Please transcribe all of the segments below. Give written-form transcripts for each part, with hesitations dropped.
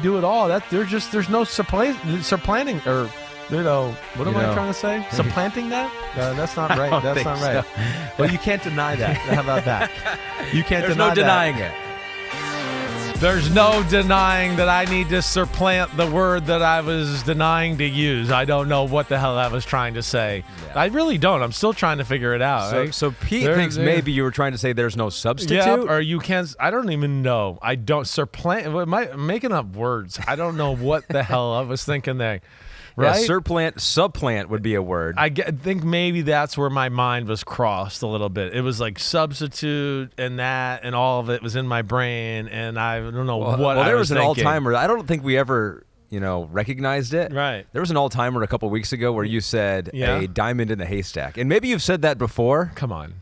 do it all. There's no supplanting or. What am I trying to say? Supplanting that? That's not right. That's not right. So. Well, you can't deny that. How about that? You can't There's deny no denying it. There's no denying that I need to supplant the word that I was denying to use. I don't know what the hell I was trying to say. Yeah. I really don't. I'm still trying to figure it out. So Pete thinks maybe you were trying to say there's no substitute? Yeah, or you can't. I don't even know. I don't supplant. Am I making up words? I don't know what the hell I was thinking there. Right? Yeah, subplant would be a word. I think maybe that's where my mind was crossed a little bit. It was like substitute and that, and all of it was in my brain, and I don't know what I was thinking. Well, there was an all-timer. I don't think we ever, recognized it. Right. There was an all-timer a couple weeks ago where you said a diamond in the haystack, and maybe you've said that before. Come on.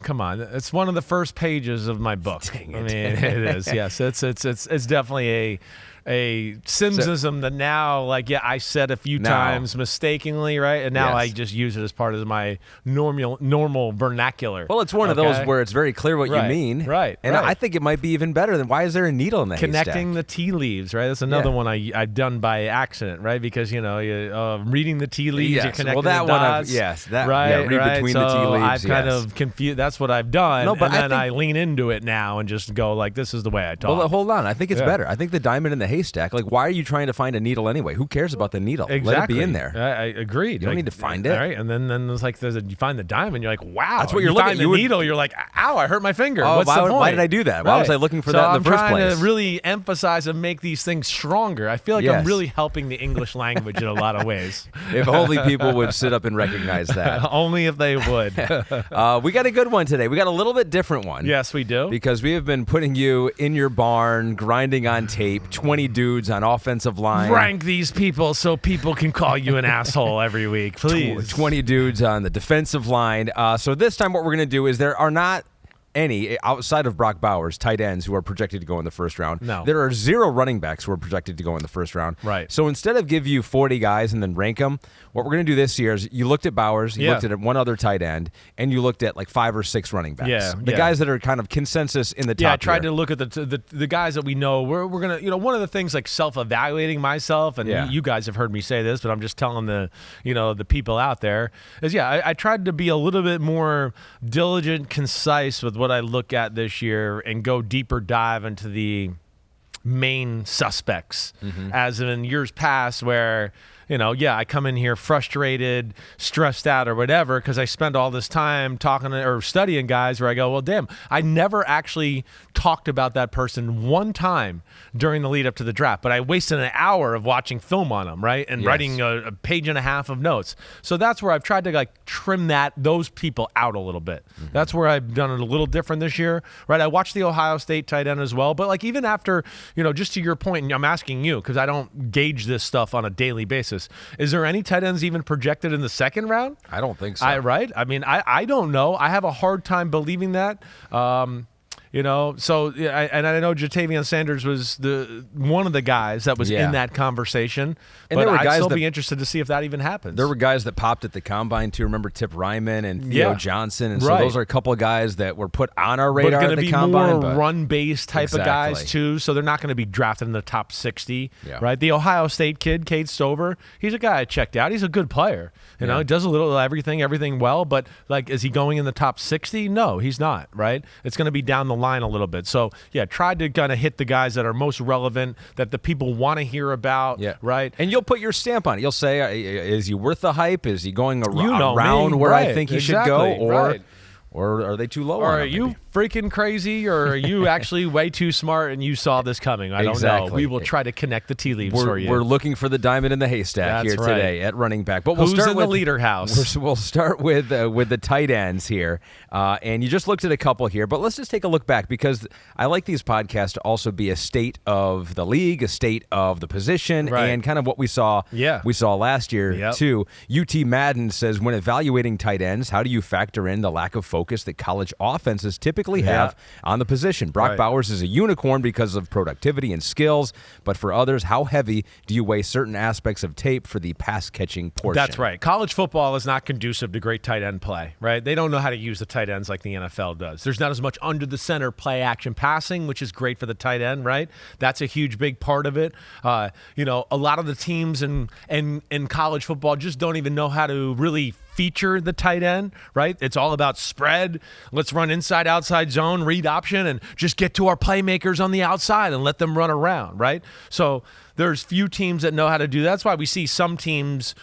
It's one of the first pages of my book. Dang it. I mean, it is. Yes, it's definitely a Simmsism that now, I said a few times mistakenly, right? And now I just use it as part of my normal vernacular. Well, it's one of those where it's very clear what you mean. Right. And I think it might be even better than why is there a needle in the Connecting the tea leaves, right? That's another one I've done by accident, right? Because, reading the tea leaves, you connect the dots. Read between the tea leaves. I've kind of confused. That's what I've done. No, but then I lean into it now and just go this is the way I talk. Well, hold on. I think it's better. I think the diamond in the haystack. Why are you trying to find a needle anyway? Who cares about the needle? Exactly. Let it be in there. I agreed. You don't need to find it. All right, and then it's you find the diamond. You're like, wow. That's what you find the needle. You're like, ow, I hurt my finger. Oh, What's the point? Why did I do that? Why was I looking for that in the first place? I'm trying to really emphasize and make these things stronger. I feel like I'm really helping the English language in a lot of ways. If only people would sit up and recognize that. Only if they would. We got a good one today. We got a little bit different one. Yes, we do. Because we have been putting you in your barn, grinding on tape, 20 dudes on offensive line. Rank these people so people can call you an asshole every week, please. 20 dudes on the defensive line. So this time what we're going to do is there are not any, outside of Brock Bowers, tight ends who are projected to go in the first round. No. There are 0 running backs who are projected to go in the first round. Right. So instead of give you 40 guys and then rank them, what we're going to do this year is you looked at Bowers, you looked at one other tight end, and you looked at 5 or 6 running backs. The guys that are kind of consensus in the top. Yeah, I tried to look at the guys that we know. We're going to, one of the things self-evaluating myself, and you guys have heard me say this, but I'm just telling the people out there, is I tried to be a little bit more diligent, concise with what I look at this year and go deeper dive into the main suspects, as in years past where I come in here frustrated, stressed out, or whatever because I spend all this time talking or studying guys where I go, well, damn, I never actually talked about that person one time during the lead up to the draft, but I wasted an hour of watching film on them, right, and writing a page and a half of notes. So that's where I've tried to trim those people out a little bit. That's where I've done it a little different this year, right? I watched the Ohio State tight end as well, but even after, just to your point, and I'm asking you because I don't gauge this stuff on a daily basis. Is there any tight ends even projected in the second round? I don't think so. Right? I mean, I don't know. I have a hard time believing that. So and I know Jatavian Sanders was one of the guys that was in that conversation. And but I'd still be interested to see if that even happens. There were guys that popped at the combine too. Remember Tip Ryman and Theo Johnson, and so those are a couple of guys that were put on our radar at the combine. But going to be more run-based type of guys too, so they're not going to be drafted in the top 60, right? The Ohio State kid, Cade Stover, he's a guy I checked out. He's a good player. He does a little everything well, but is he going in the top 60? No, he's not, right? It's going to be down the line a little bit. So, tried to kind of hit the guys that are most relevant, that the people want to hear about, right? And you'll put your stamp on it. You'll say, is he worth the hype? Is he going around where I think he should go? Or are they too low? Or are you freaking crazy, or are you actually way too smart and you saw this coming? I don't know. We will try to connect the tea leaves for you. We're looking for the diamond in the haystack today at running back. But who's in the leader house? We'll start with the tight ends here. And you just looked at a couple here, but let's just take a look back because I like these podcasts to also be a state of the league, a state of the position, and kind of what we saw. We saw last year too. UT Madden says, when evaluating tight ends, how do you factor in the lack of focus focus that college offenses typically have on the position. Brock Bowers is a unicorn because of productivity and skills, but for others, how heavy do you weigh certain aspects of tape for the pass-catching portion? That's right. College football is not conducive to great tight end play, right? They don't know how to use the tight ends like the NFL does. There's not as much under-the-center play-action passing, which is great for the tight end, right? That's a huge, big part of it. A lot of the teams in college football just don't even know how to really feature the tight end, right? It's all about spread. Let's run inside, outside zone, read option, and just get to our playmakers on the outside and let them run around, right? So there's few teams that know how to do that. That's why we see some teams.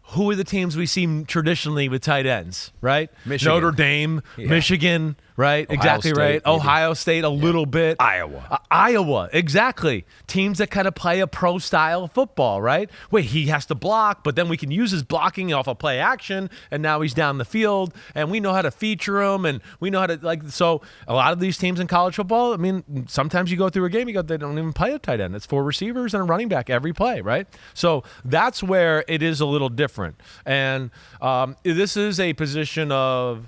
Who are the teams we see traditionally with tight ends, right? Michigan. Notre Dame, Michigan, right? Ohio exactly State, right. maybe. Ohio State, a little bit. Iowa, exactly. Teams that kind of play a pro-style football, right? Wait, he has to block, but then we can use his blocking off a play action, and now he's down the field, and we know how to feature him, and we know how to, so a lot of these teams in college football, I mean, sometimes you go through a game, they don't even play a tight end. It's 4 receivers and a running back every play, right? So that's where it is a little different. And this is a position of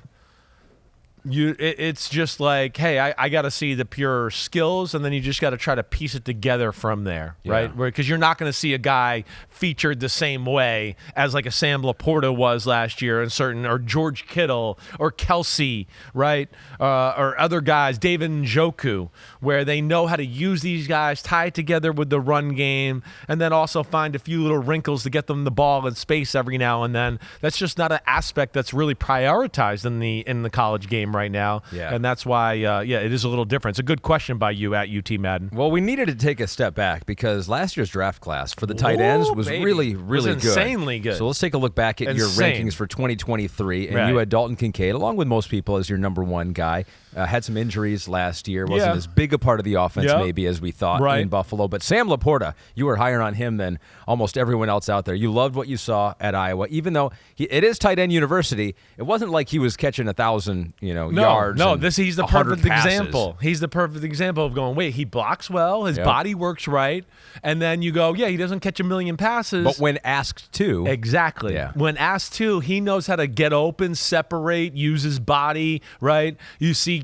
it's just like, hey, I got to see the pure skills, and then you just got to try to piece it together from there, right? Because you're not going to see a guy featured the same way as like a Sam Laporta was last year or George Kittle or Kelsey, right? Or other guys, David Njoku, where they know how to use these guys, tie it together with the run game, and then also find a few little wrinkles to get them the ball in space every now and then. That's just not an aspect that's really prioritized in the college game right now. And that's why, it is a little different. It's a good question by you at UT Madden. Well, we needed to take a step back because last year's draft class for the tight ends was really good. Insanely good. So let's take a look back at your rankings for 2023. And you had Dalton Kincaid, along with most people, as your number one guy. Had some injuries last year. Wasn't as big a part of the offense maybe as we thought in Buffalo. But Sam Laporta, you were higher on him than almost everyone else out there. You loved what you saw at Iowa. Even though it is tight end university, it wasn't like he was catching 1,000 yards. No, he's the perfect example. He's the perfect example of going, wait, he blocks well, his body works right, and then you go, he doesn't catch 1 million passes. But when asked to. Exactly. Yeah. When asked to, he knows how to get open, separate, use his body, right?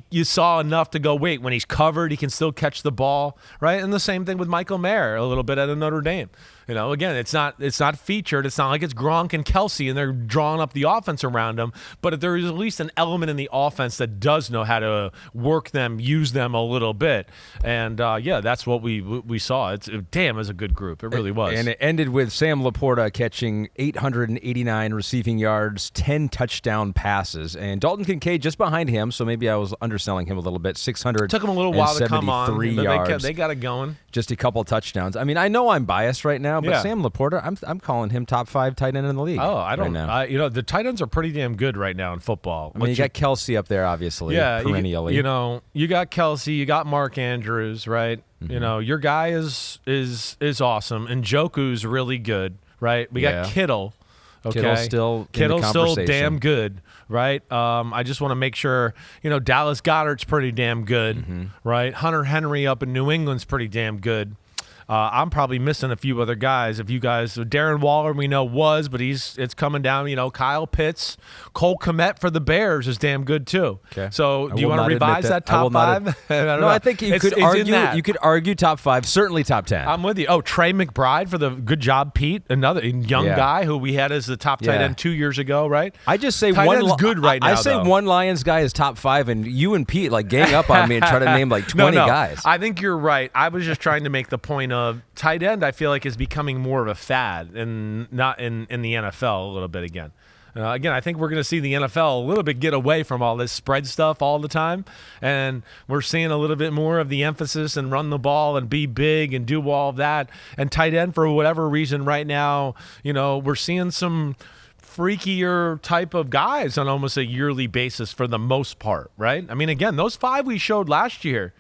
You saw enough to go, wait, when he's covered, he can still catch the ball, right? And the same thing with Michael Mayer a little bit at Notre Dame. Again, it's not featured. It's not like it's Gronk and Kelsey and they're drawing up the offense around him. But if there is at least an element in the offense that does know how to work them, use them a little bit. And, that's what we saw. It's a good group. It really was. And it ended with Sam Laporta catching 889 receiving yards, 10 touchdown passes. And Dalton Kincaid just behind him, so maybe I was underselling him a little bit, 673 Took him a little while to come on, but yards. They got it going. Just a couple touchdowns. I mean, I know I'm biased right now, but Sam Laporta, I'm calling him top 5 tight end in the league. Oh, I don't know. The tight ends are pretty damn good right now in football. I mean, you got Kelsey up there, obviously, perennially. You got Kelsey, you got Mark Andrews, right? Mm-hmm. Your guy is awesome, and Njoku's really good, right? We got Kittle. Okay, Kittle's still damn good, right? I just want to make sure, Dallas Goedert's pretty damn good, right? Hunter Henry up in New England's pretty damn good. I'm probably missing a few other guys. If you guys, Darren Waller, we know but it's coming down. Kyle Pitts, Cole Kmet for the Bears is damn good too. Okay. So do you want to revise that top 5? I think you could argue. You could argue top 5, certainly top 10. I'm with you. Oh, Trey McBride for the good job, Pete, another young guy who we had as the top tight end 2 years ago, right? I just say tight end's good right now. I say one Lions guy is top 5, and you and Pete gang up on me and try to name 20 guys. I think you're right. I was just trying to make the point of tight end, I feel like, is becoming more of a fad and not in the NFL a little bit again. Again, I think we're going to see the NFL a little bit get away from all this spread stuff all the time, and we're seeing a little bit more of the emphasis and run the ball and be big and do all of that. And tight end, for whatever reason right now, we're seeing some freakier type of guys on almost a yearly basis for the most part, right? I mean, again, those 5 we showed last year,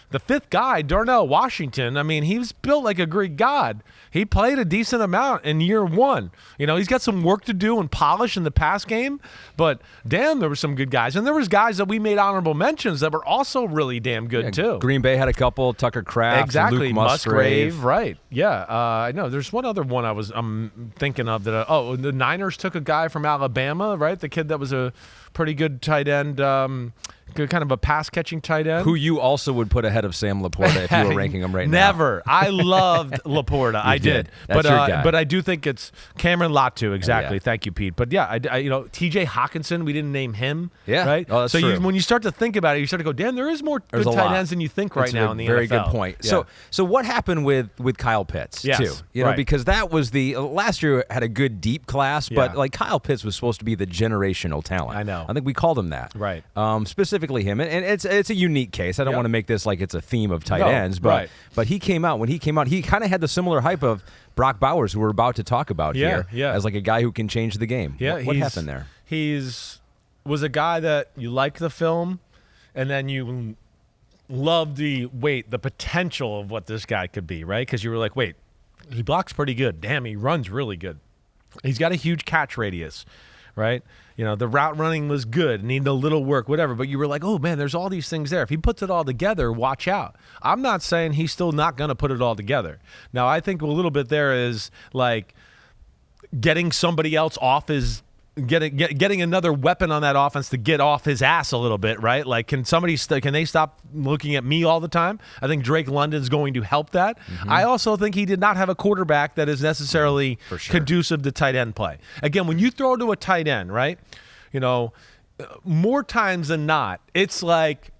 the 5th guy, Darnell Washington, I mean, he was built like a Greek god. He played a decent amount in year 1. He's got some work to do and polish in the pass game, but damn, there were some good guys. And there was guys that we made honorable mentions that were also really damn good too. Green Bay had a couple, Tucker Kraft, exactly, Luke Musgrave. Right. Yeah, I know. There's one other one I'm thinking of that. The Niners took a guy from Alabama, right? The kid that was a pretty good tight end. Good kind of a pass-catching tight end. Who you also would put ahead of Sam Laporta if you were ranking him right now. Never. I loved Laporta. I did. That's your guy. But I do think it's Cameron Latu. Exactly. Yeah. Thank you, Pete. But yeah, TJ Hawkinson, we didn't name him. Yeah. Right? Oh, that's true. When you start to think about it, you start to go, damn, there is more good tight ends than you think right now in the NFL. Very good point. Yeah. So what happened with Kyle Pitts, yes, too? Because that was last year had a good deep class, but like Kyle Pitts was supposed to be the generational talent. I know. I think we called him that. Right. Specifically him. And it's a unique case. I don't want to make this like it's a theme of tight ends, but he came out. When he came out, he kind of had the similar hype of Brock Bowers, who we're about to talk about here, as like a guy who can change the game. Yeah, what happened there? Was a guy that you like the film, and then you loved the potential of what this guy could be, right? Because you were like, wait, he blocks pretty good. Damn, he runs really good. He's got a huge catch radius, right? The route running was good, needed a little work, whatever. But you were like, oh, man, there's all these things there. If he puts it all together, watch out. I'm not saying he's still not going to put it all together. Now, I think a little bit there is like getting somebody else off his getting another weapon on that offense to get off his ass a little bit, right? Like, can they stop looking at me all the time? I think Drake London's going to help that. Mm-hmm. I also think he did not have a quarterback that is necessarily conducive to tight end play. Again, when you throw to a tight end, right, more times than not, it's like,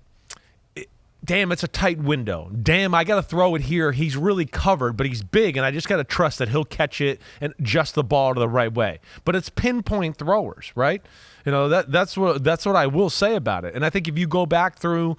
damn, it's a tight window. Damn, I got to throw it here. He's really covered, but he's big, and I just got to trust that he'll catch it and adjust the ball to the right way. But it's pinpoint throwers, right? That's what I will say about it. And I think if you go back through,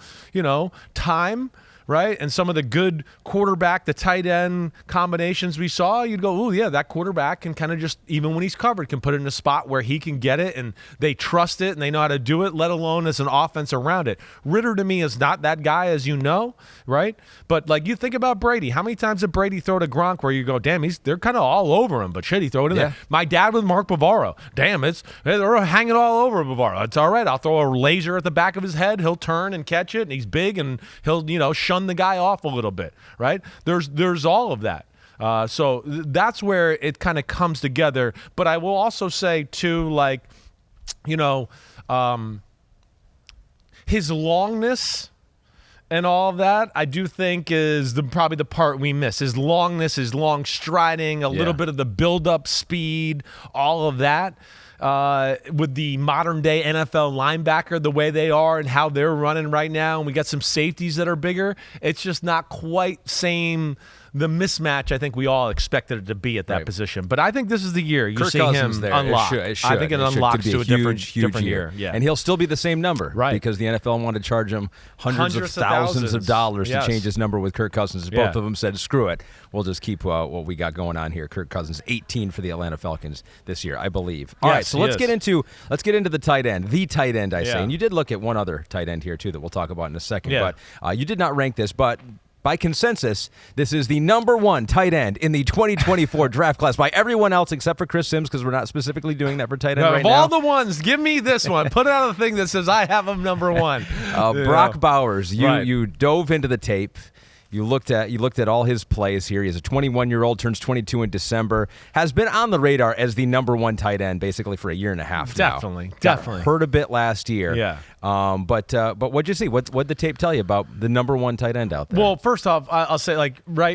time, right, and some of the good quarterback to tight end combinations we saw, you'd go, oh, yeah, that quarterback can kind of just, even when he's covered, can put it in a spot where he can get it, and they trust it, and they know how to do it, let alone as an offense around it. Ritter, to me, is not that guy, as you know, right? But, like, you think about Brady. How many times did Brady throw to Gronk where you go, damn, they're kind of all over him, but shit, he throw it in there. My dad with Mark Bavaro. Damn, they're hanging all over Bavaro. It's all right. I'll throw a laser at the back of his head. He'll turn and catch it, and he's big, and he'll, shun the guy off a little bit, right? There's all of that. So that's where it kind of comes together. But I will also say, too, like, his longness and all of that, I do think is probably the part we miss. His longness, his long striding, a little bit of the build-up speed, all of that. With the modern-day NFL linebacker, the way they are and how they're running right now, and we got some safeties that are bigger, it's just not quite the mismatch I think we all expected it to be at that position. But I think this is the year you see him unlock. I think it unlocks to a different year. Yeah. And he'll still be the same number, right? Because the NFL wanted to charge him hundreds of thousands of dollars to change his number with Kirk Cousins. Both of them said, screw it. We'll just keep what we got going on here. Kirk Cousins, 18 for the Atlanta Falcons this year, I believe. All right, so let's get into the tight end. The tight end, I say. And you did look at one other tight end here, too, that we'll talk about in a second. Yeah. But you did not rank this, but by consensus, this is the number one tight end in the 2024 draft class by everyone else except for Chris Simms, because we're not specifically doing that for tight end right now. Of all the ones, give me this one. Put out a thing that says I have him number one. Brock Bowers, you dove into the tape. You looked at all his plays here. He's a 21-year-old, turns 22 in December, has been on the radar as the number one tight end basically for a year and a half now. Definitely. Hurt a bit last year. Yeah. But what'd you see? What'd the tape tell you about the number one tight end out there? Well, first off, I'll say,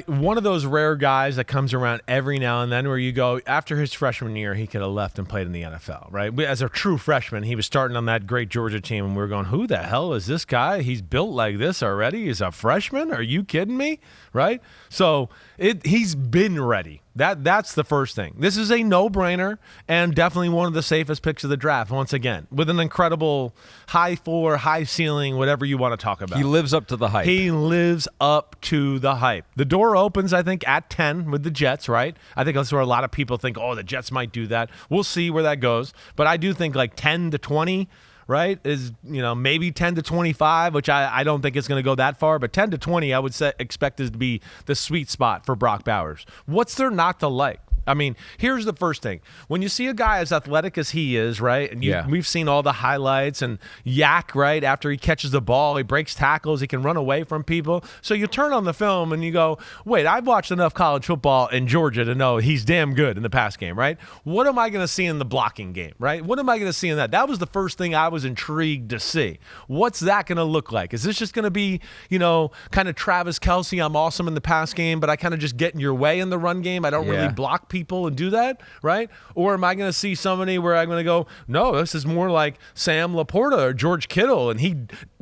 one of those rare guys that comes around every now and then where you go, after his freshman year, he could have left and played in the NFL, right? As a true freshman, he was starting on that great Georgia team, and we were going, who the hell is this guy? He's built like this already? He's a freshman? Are you kidding me? Right? So he's been ready. That's the first thing. This is a no-brainer and definitely one of the safest picks of the draft, once again, with an incredible high floor, high ceiling, whatever you want to talk about. He lives up to the hype. He lives up to the hype. The door opens, I think, at 10 with the Jets, right? I think that's where a lot of people think, oh, the Jets might do that. We'll see where that goes. But I do think 10 to 20, right, is, maybe 10 to 25, which I don't think it's going to go that far, but 10 to 20 I would expect is to be the sweet spot for Brock Bowers. What's there not to like? I mean, here's the first thing. When you see a guy as athletic as he is, right, and we've seen all the highlights, and Yak, right, after he catches the ball, he breaks tackles, he can run away from people. So you turn on the film and you go, wait, I've watched enough college football in Georgia to know he's damn good in the pass game, right? What am I going to see in the blocking game, right? What am I going to see in that? That was the first thing I was intrigued to see. What's that going to look like? Is this just going to be, kind of Travis Kelce, I'm awesome in the pass game, but I kind of just get in your way in the run game? I don't really block people and do that, right? Or am I going to see somebody where I'm going to go, no, this is more like Sam Laporta or George Kittle, and he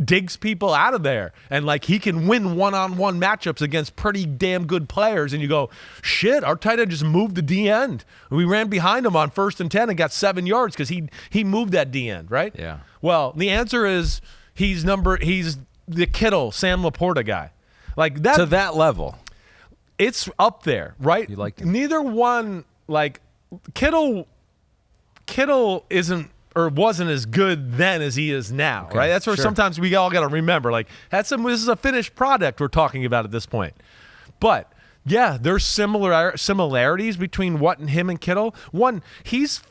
digs people out of there, and like he can win one-on-one matchups against pretty damn good players, and you go, shit, our tight end just moved the D end. We ran behind him on 1st and 10 and got 7 yards because he moved that D end, right? Yeah. Well, the answer is he's the Kittle, Sam Laporta guy. Like that. To that level. It's up there, right? You like him. Neither one, like Kittle isn't or wasn't as good then as he is now, right? That's where sometimes we all got to remember, like this is a finished product we're talking about at this point. But yeah, there's similarities between him and Kittle. One, he's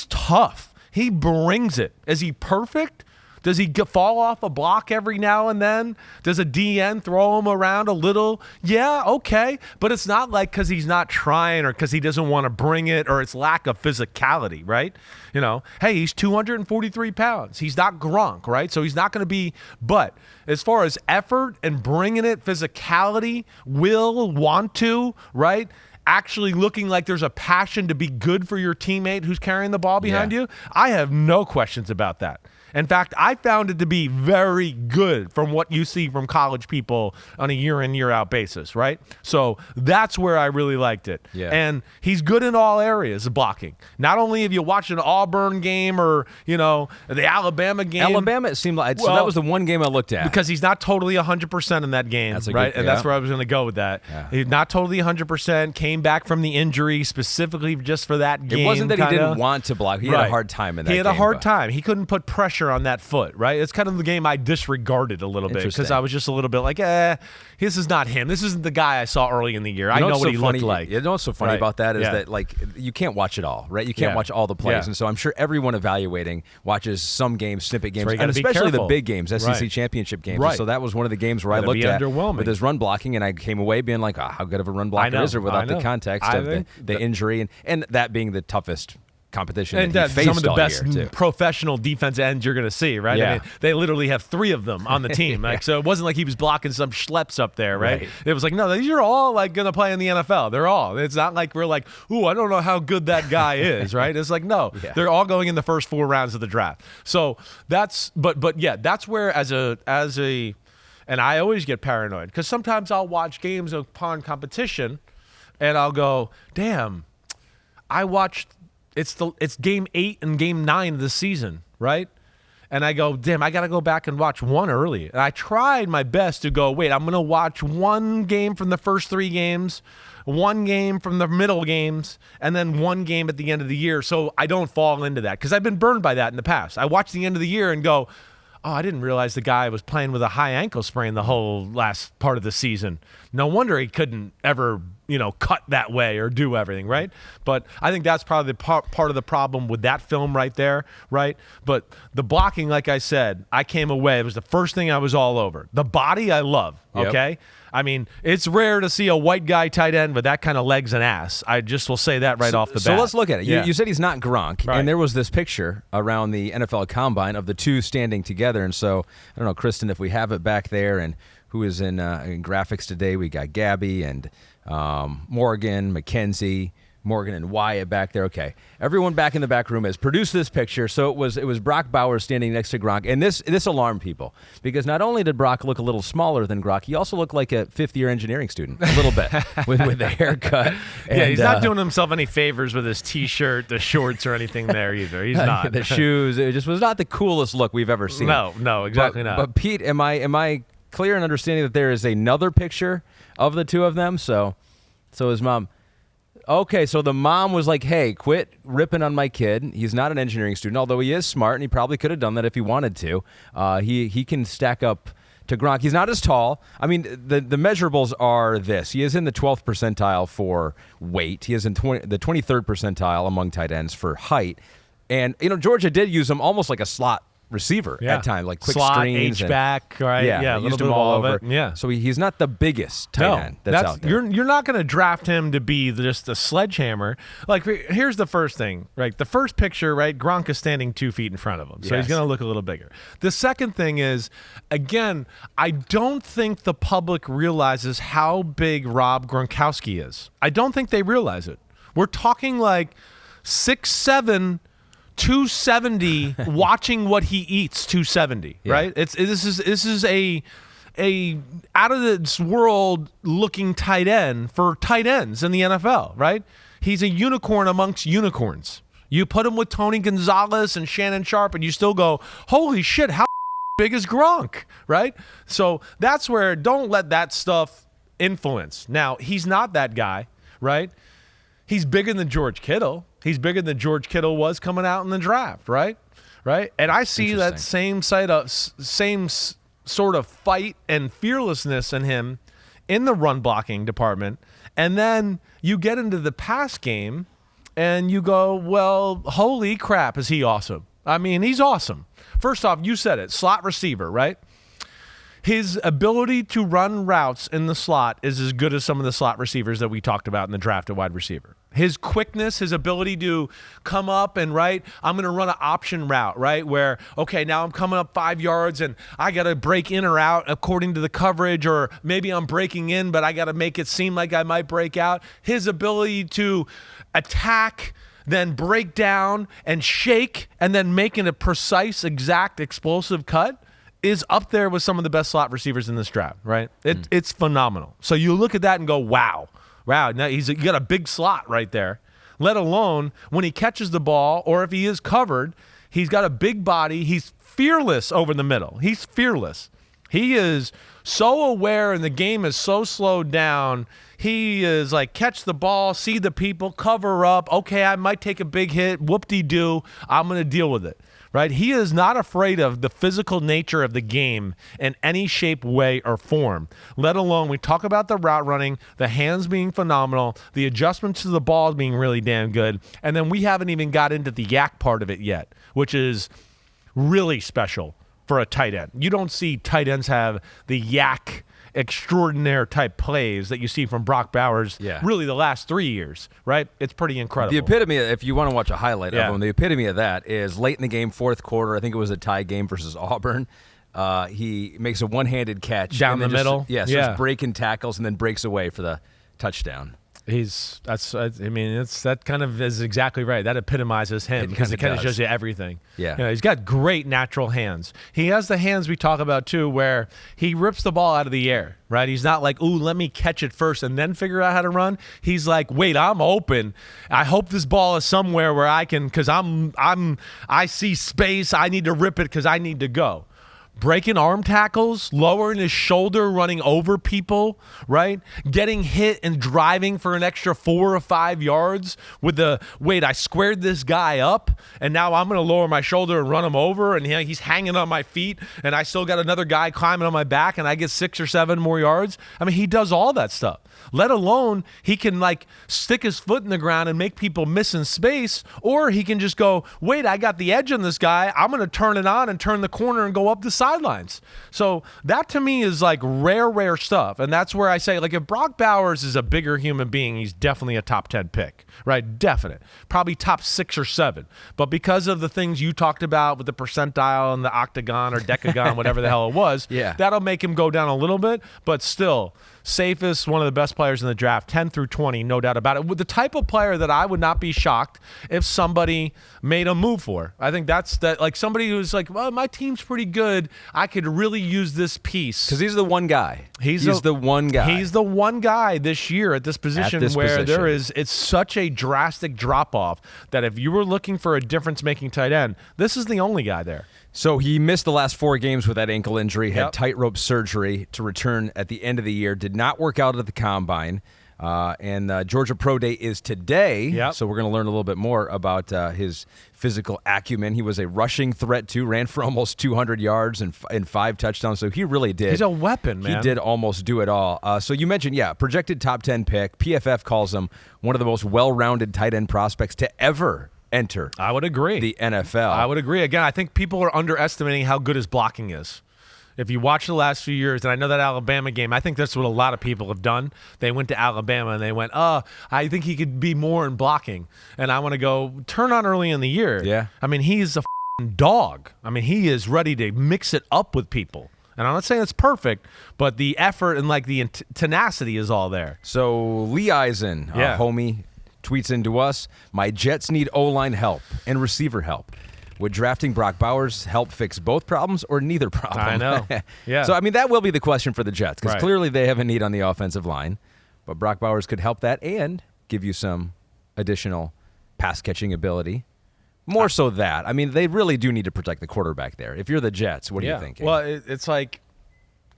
tough. He brings it. Is he perfect? Does he fall off a block every now and then? Does a DN throw him around a little? Yeah, okay. But it's not like because he's not trying or because he doesn't want to bring it or it's lack of physicality, right? Hey, he's 243 pounds. He's not Gronk, right? So he's not going to be, but as far as effort and bringing it, physicality, want to, right? Actually looking like there's a passion to be good for your teammate who's carrying the ball behind you, I have no questions about that. In fact, I found it to be very good from what you see from college people on a year-in, year-out basis, right? So that's where I really liked it. Yeah. And he's good in all areas of blocking. Not only have you watched an Auburn game or, the Alabama game. Alabama, it seemed like, so that was the one game I looked at. Because he's not totally 100% in that game, right? And that's where I was going to go with that. Yeah. He's not totally 100%, came back from the injury specifically just for that game. It wasn't that he didn't want to block. He had a hard time in that game. He had a hard time. He couldn't put pressure on that foot, right? It's kind of the game I disregarded a little bit because I was just a little bit like, this is not him. This isn't the guy I saw early in the year. I know what he looked like. You know what's so funny about that is that, like, you can't watch it all, right? You can't watch all the plays. And so I'm sure everyone evaluating watches some games, snippet games, and especially the big games, SEC championship games. And so that was one of the games where I looked at with his run blocking, and I came away being like, how good of a run blocker is there without the context of the injury and that being the toughest competition and that he faced some of the all best year, professional defense ends you're going to see, right? Yeah. I mean, they literally have 3 of them on the team. Like, so it wasn't like he was blocking some schleps up there, right? It was like, no, these are all like going to play in the NFL. They're all. It's not like we're like, ooh, I don't know how good that guy is, right? It's like, no, they're all going in the first 4 rounds of the draft. So that's, but yeah, that's where as a, and I always get paranoid because sometimes I'll watch games upon competition and I'll go, damn, I watched. It's game 8 and game 9 of the season, right? And I go, damn, I got to go back and watch one early. And I tried my best to go, wait, I'm going to watch one game from the first 3 games, one game from the middle games, and then one game at the end of the year so I don't fall into that. Because I've been burned by that in the past. I watch the end of the year and go, oh, I didn't realize the guy was playing with a high ankle sprain the whole last part of the season. No wonder he couldn't ever, cut that way or do everything, right? But I think that's probably part of the problem with that film right there, right? But the blocking, like I said, I came away. It was the first thing I was all over. The body I love, okay? I mean, it's rare to see a white guy tight end with that kind of legs and ass. I just will say that off the bat. So let's look at it. You said he's not Gronk, and there was this picture around the NFL Combine of the 2 standing together. And so, I don't know, Kristen, if we have it back there, and who is in graphics today, we got Gabby and Morgan, Mackenzie, Morgan and Wyatt back there. Okay, everyone back in the back room has produced this picture. So it was Brock Bowers standing next to Gronk, and this alarmed people because not only did Brock look a little smaller than Gronk, he also looked like a 5th-year engineering student a little bit with the haircut. And, he's not doing himself any favors with his T-shirt, the shorts, or anything there either. He's not. The shoes. It just was not the coolest look we've ever seen. No, exactly not. But Pete, am I clear in understanding that there is another picture of the 2 of them? So his mom. Okay, so the mom was like, hey, quit ripping on my kid. He's not an engineering student, although he is smart, and he probably could have done that if he wanted to. He can stack up to Gronk. He's not as tall. I mean, the measurables are this. He is in the 12th percentile for weight. He is in the 23rd percentile among tight ends for height. And, Georgia did use him almost like a slot receiver at times, like quick slot, screens. H-back, right? Yeah, a used little him bit all of over. it. Yeah. So he's not the biggest tight end that's out there. You're not going to draft him to be just a sledgehammer. Like, here's the first thing, right? The first picture, right? Gronk is standing 2 feet in front of him, so he's going to look a little bigger. The second thing is, again, I don't think the public realizes how big Rob Gronkowski is. I don't think they realize it. We're talking like 6'7", 270 watching what he eats 270 right. This is a out of this world looking tight end for tight ends in the NFL, right? He's a unicorn amongst unicorns. You put him with Tony Gonzalez and Shannon Sharp and you still go, holy shit, how big is Gronk, right? So that's where, don't let that stuff influence. Now, he's not that guy, right? He's bigger than George Kittle. He's bigger than George Kittle was coming out in the draft, right? Right? And I see that same sort of fight and fearlessness in him in the run blocking department. And then you get into the pass game and you go, well, holy crap, is he awesome? I mean, he's awesome. First off, you said it, slot receiver, right? His ability to run routes in the slot is as good as some of the slot receivers that we talked about in the draft at wide receiver. His quickness, his ability to come up and, right, I'm going to run an option route, right, where, okay, now I'm coming up 5 yards and I got to break in or out according to the coverage, or maybe I'm breaking in, but I got to make it seem like I might break out. His ability to attack, then break down and shake, and then making a precise, exact, explosive cut is up there with some of the best slot receivers in this draft, right? It's phenomenal. So you look at that and go, wow, now you got a big slot right there, let alone when he catches the ball or if he is covered, he's got a big body. He's fearless over the middle. He's fearless. He is so aware and the game is so slowed down. He is like, catch the ball, see the people, cover up. Okay, I might take a big hit. Whoop-de-doo. I'm going to deal with it. Right? He is not afraid of the physical nature of the game in any shape, way, or form, let alone we talk about the route running, the hands being phenomenal, the adjustments to the ball being really damn good, and then we haven't even got into the yak part of it yet, which is really special for a tight end. You don't see tight ends have the yak extraordinaire type plays that you see from Brock Bowers really the last 3 years, right? It's pretty incredible. The epitome, if you want to watch a highlight of him, the epitome of that is late in the game, fourth quarter, I think it was a tie game versus Auburn. He makes a one-handed catch. Down the middle. Starts breaking tackles and then breaks away for the touchdown. That kind of is exactly right. That epitomizes him because it kind of shows you everything. Yeah. He's got great natural hands. He has the hands we talk about too, where he rips the ball out of the air, right? He's not like, ooh, let me catch it first and then figure out how to run. He's like, wait, I'm open. I hope this ball is somewhere where I can, because I see space. I need to rip it because I need to go. Breaking arm tackles, lowering his shoulder, running over people, right? Getting hit and driving for an extra 4 or 5 yards with I squared this guy up, and now I'm going to lower my shoulder and run him over, and he's hanging on my feet, and I still got another guy climbing on my back, and I get 6 or 7 more yards. I mean, he does all that stuff. Let alone he can, like, stick his foot in the ground and make people miss in space, or he can just go, wait, I got the edge on this guy. I'm going to turn it on and turn the corner and go up the sidelines. So that to me is like rare stuff. And that's where I say, like, if Brock Bowers is a bigger human being, he's definitely a top 10 pick, right? Definite. Probably top 6 or 7. But because of the things you talked about with the percentile and the octagon or decagon, whatever the hell it was, that'll make him go down a little bit. But still, safest, one of the best players in the draft, 10 through 20, no doubt about it. With the type of player that I would not be shocked if somebody made a move for. I think that's that, like somebody who's like, well, my team's pretty good. I could really use this piece. Because he's the one guy. He's the one guy. He's the one guy this year at this position there is, it's such a drastic drop-off that if you were looking for a difference-making tight end, this is the only guy there. So he missed the last 4 games with that ankle injury, had tightrope surgery to return at the end of the year, did not work out at the combine. And Georgia Pro Day is today, Yep. so we're going to learn a little bit more about his physical acumen. He was a rushing threat, too, ran for almost 200 yards and 5 touchdowns, so he really did. He's a weapon, man. He did almost do it all. So you mentioned, projected top 10 pick. PFF calls him one of the most well-rounded tight end prospects to ever enter. I would agree. The NFL. I would agree. Again, I think people are underestimating how good his blocking is. If you watch the last few years, and I know that Alabama game, I think that's what a lot of people have done. They went to Alabama and they went, I think he could be more in blocking. And I want to go turn on early in the year. Yeah. I mean, he's a dog. I mean, he is ready to mix it up with people. And I'm not saying it's perfect, but the effort and like the tenacity is all there. So Lee Eisen, homie, tweets into us, my Jets need O-line help and receiver help. Would drafting Brock Bowers help fix both problems or neither problem? I know. Yeah. So, I mean, that will be the question for the Jets because Right. clearly they have a need on the offensive line. But Brock Bowers could help that and give you some additional pass-catching ability. More so that. I mean, they really do need to protect the quarterback there. If you're the Jets, what are you thinking? Well, it's like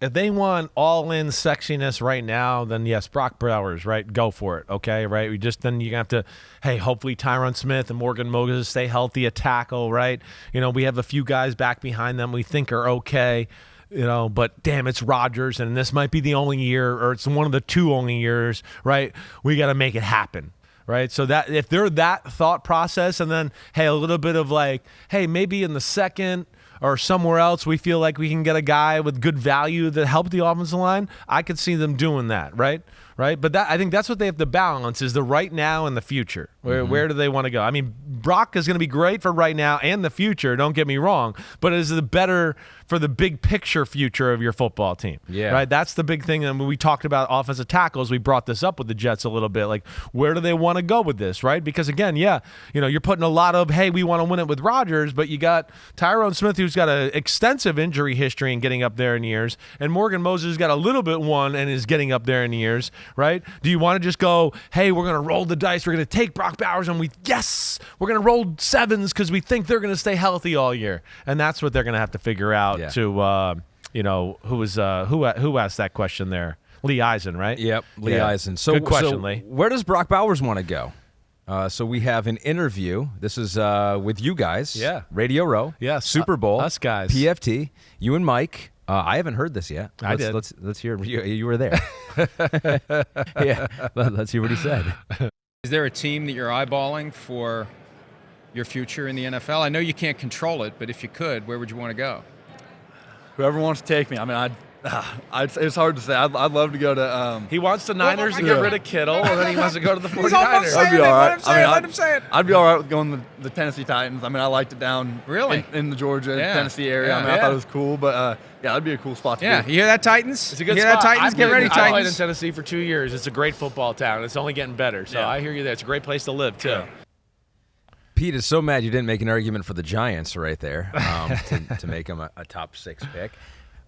if they want all-in sexiness right now, then yes, Brock Bowers, right? Go for it, okay? Right? Then you have to, hey, hopefully Tyron Smith and Morgan Moses stay healthy at tackle, right? You know, we have a few guys back behind them we think are okay, you know, but damn, it's Rodgers, and this might be the only year, or it's one of the 2 only years, right? We got to make it happen. Right, so that if they're that thought process, and then hey, a little bit of like, hey, maybe in the second or somewhere else we feel like we can get a guy with good value that help the offensive line, I could see them doing that, right? But I think that's what they have to balance is the right now and the future. Where do they want to go? I mean, Brock is going to be great for right now and the future, don't get me wrong, but is it better for the big picture future of your football team? Yeah. Right? That's the big thing. And when we talked about offensive tackles, we brought this up with the Jets a little bit. Like, where do they want to go with this, right? Because, again, you're putting a lot of, hey, we want to win it with Rodgers, but you got Tyron Smith, who's got an extensive injury history and getting up there in years, and Morgan Moses has got a little bit one and is getting up there in years, right? Do you want to just go, hey, we're going to roll the dice, we're going to take Brock Bowers, and we're going to roll 7s because we think they're going to stay healthy all year? And that's what they're going to have to figure out who asked that question there? Lee Eisen, right? Yep, Lee Eisen. So, good question, Lee. Where does Brock Bowers want to go? So we have an interview. This is with you guys. Yeah. Radio Row. Yeah. Super Bowl. Us guys. PFT. You and Mike. I haven't heard this yet. I did. Let's hear. You were there. Yeah. Let's hear what he said. Is there a team that you're eyeballing for your future in the NFL? I know you can't control it, but if you could, where would you want to go? Whoever wants to take me. I mean, it's hard to say. I'd love to go to. He wants the Niners to get rid of Kittle, and then he wants to go to the 49ers. That'd be all right. Let him say it. I'd be all right with going to the Tennessee Titans. I mean, I liked it down Really? in the Georgia, Tennessee area. I mean, I thought it was cool, but that'd be a cool spot to Yeah, be. you hear that, Titans? It's a good you hear spot. that, Titans? Get ready, I played in Titans. Tennessee for 2 years. It's a great football town. It's only getting better. So I hear you there. It's a great place to live, too. Yeah. Pete is so mad you didn't make an argument for the Giants right there to make him a top 6 pick.